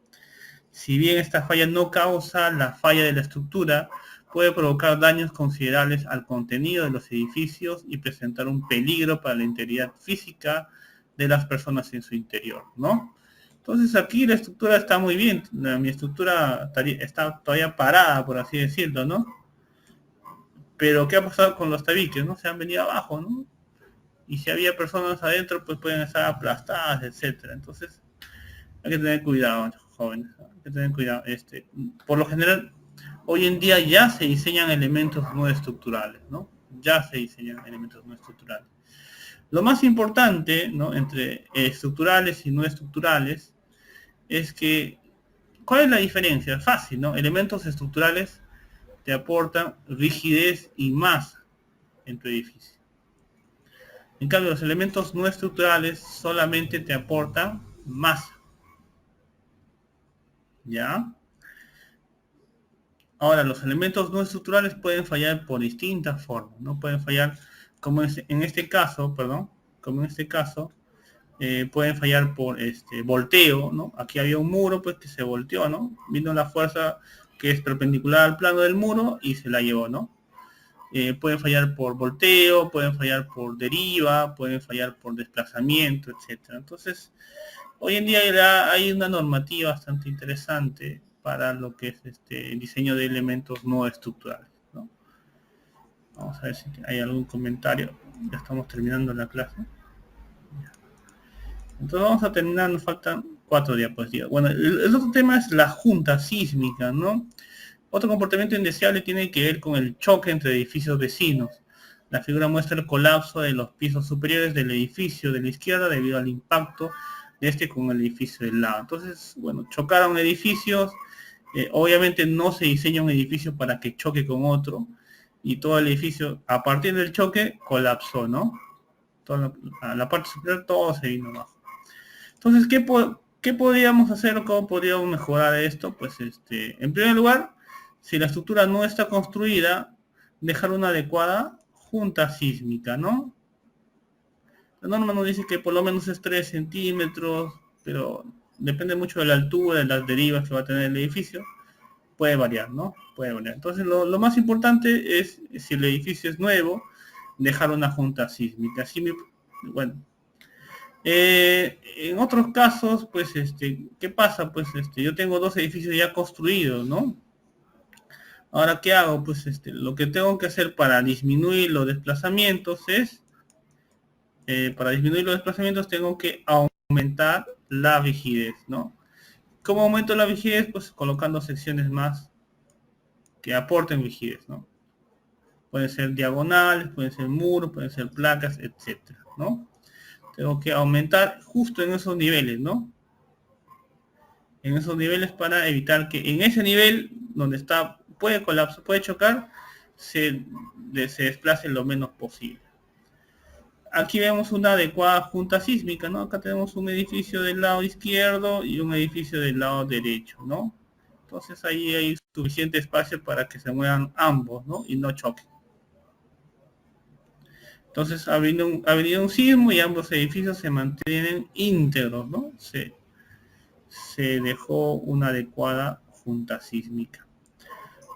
Si bien esta falla no causa la falla de la estructura, puede provocar daños considerables al contenido de los edificios y presentar un peligro para la integridad física de las personas en su interior, ¿no? Entonces aquí la estructura está muy bien, mi estructura está todavía parada, por así decirlo, ¿no? Pero ¿qué ha pasado con los tabiques, no? Se han venido abajo, ¿no? Y si había personas adentro, pues pueden estar aplastadas, etcétera. Entonces, hay que tener cuidado, jóvenes. Hay que tener cuidado. Por lo general, hoy en día ya se diseñan elementos no estructurales, ¿no? Ya se diseñan elementos no estructurales. Lo más importante, ¿no? Entre estructurales y no estructurales, es que, ¿cuál es la diferencia? Es fácil, ¿no? Elementos estructurales te aportan rigidez y masa en tu edificio. En cambio, los elementos no estructurales solamente te aportan masa. ¿Ya? Ahora, los elementos no estructurales pueden fallar por distintas formas, ¿no? Pueden fallar, como en este caso, perdón, como en este caso, pueden fallar por volteo, ¿no? Aquí había un muro, pues, que se volteó, ¿no? Vino la fuerza que es perpendicular al plano del muro y se la llevó, ¿no? Pueden fallar por volteo, pueden fallar por deriva, pueden fallar por desplazamiento, etcétera. Entonces, hoy en día ya hay una normativa bastante interesante para lo que es el diseño de elementos no estructurales, ¿no? Vamos a ver si hay algún comentario. Ya estamos terminando la clase. Entonces vamos a terminar, nos faltan 4 diapositivas. Bueno, el otro tema es la junta sísmica, ¿no? Otro comportamiento indeseable tiene que ver con el choque entre edificios vecinos. La figura muestra el colapso de los pisos superiores del edificio de la izquierda debido al impacto de con el edificio del lado. Entonces, bueno, chocaron edificios. Obviamente no se diseña un edificio para que choque con otro. y todo el edificio, a partir del choque, colapsó, ¿no? Toda la parte superior, todo se vino abajo. Entonces, ¿qué podríamos hacer o cómo podríamos mejorar esto? Pues, en primer lugar, si la estructura no está construida, dejar una adecuada junta sísmica, ¿no? La norma nos dice que por lo menos es 3 centímetros, pero depende mucho de la altura, de las derivas que va a tener el edificio. Puede variar, ¿no? Puede variar. Entonces, lo más importante es, si el edificio es nuevo, dejar una junta sísmica. Así, bueno, en otros casos, pues, ¿qué pasa? Pues, yo tengo 2 edificios ya construidos, ¿no? Ahora, ¿qué hago? Pues, lo que tengo que hacer para disminuir los desplazamientos es, tengo que aumentar la rigidez, ¿no? ¿Cómo aumento la rigidez? Pues colocando secciones más que aporten rigidez, ¿no? Pueden ser diagonales, pueden ser muros, pueden ser placas, etcétera, ¿no? Tengo que aumentar justo en esos niveles, ¿no? En esos niveles para evitar que en ese nivel donde está, puede colapsar, puede chocar, se desplace lo menos posible. Aquí vemos una adecuada junta sísmica, ¿no? Acá tenemos un edificio del lado izquierdo y un edificio del lado derecho, ¿no? Entonces ahí hay suficiente espacio para que se muevan ambos, ¿no? Y no choquen. Entonces ha venido un sismo y ambos edificios se mantienen íntegros, ¿no? Se dejó una adecuada junta sísmica.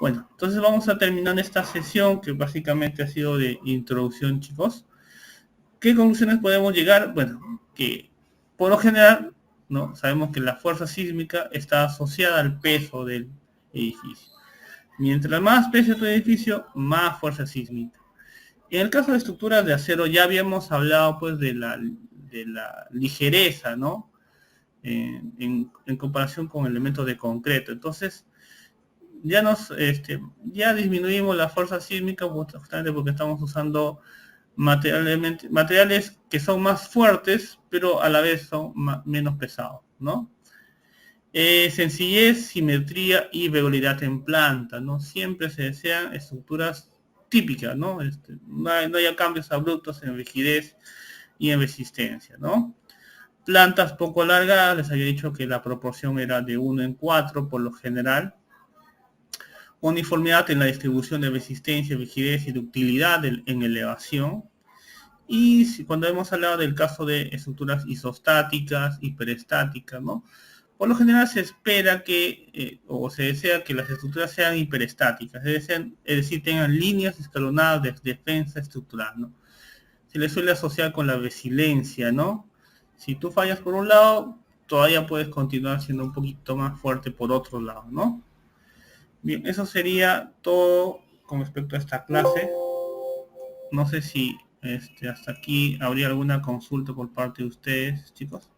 Bueno, entonces vamos a terminar esta sesión que básicamente ha sido de introducción, chicos. ¿Qué conclusiones podemos llegar? Bueno, que por lo general, ¿no? Sabemos que la fuerza sísmica está asociada al peso del edificio. Mientras más pese tu edificio, más fuerza sísmica. En el caso de estructuras de acero ya habíamos hablado pues de la ligereza, ¿no? En comparación con elementos de concreto. Entonces, ya disminuimos la fuerza sísmica justamente porque estamos usando materiales que son más fuertes, pero a la vez son menos pesados, ¿no? Sencillez, simetría y regularidad en planta, ¿no? Siempre se desean estructuras típicas, ¿no? No haya cambios abruptos en rigidez y en resistencia, ¿no? Plantas poco alargadas, les había dicho que la proporción era de 1:4 por lo general. Uniformidad en la distribución de resistencia, rigidez y ductilidad en elevación. Y cuando hemos hablado del caso de estructuras isostáticas, hiperestáticas, ¿no? Por lo general se espera que, o se desea que las estructuras sean hiperestáticas, es decir, tengan líneas escalonadas de defensa estructural, ¿no? Se les suele asociar con la resiliencia, ¿no? Si tú fallas por un lado, todavía puedes continuar siendo un poquito más fuerte por otro lado, ¿no? Bien, eso sería todo con respecto a esta clase. No sé si hasta aquí habría alguna consulta por parte de ustedes, chicos.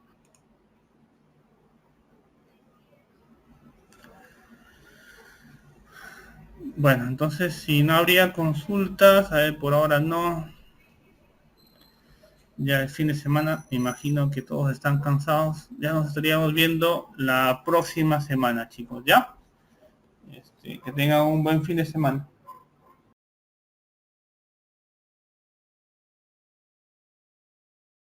Bueno, entonces si no habría consultas, a ver, por ahora no. Ya el fin de semana, me imagino que todos están cansados. Ya nos estaríamos viendo la próxima semana, chicos, ¿ya? Que tengan un buen fin de semana.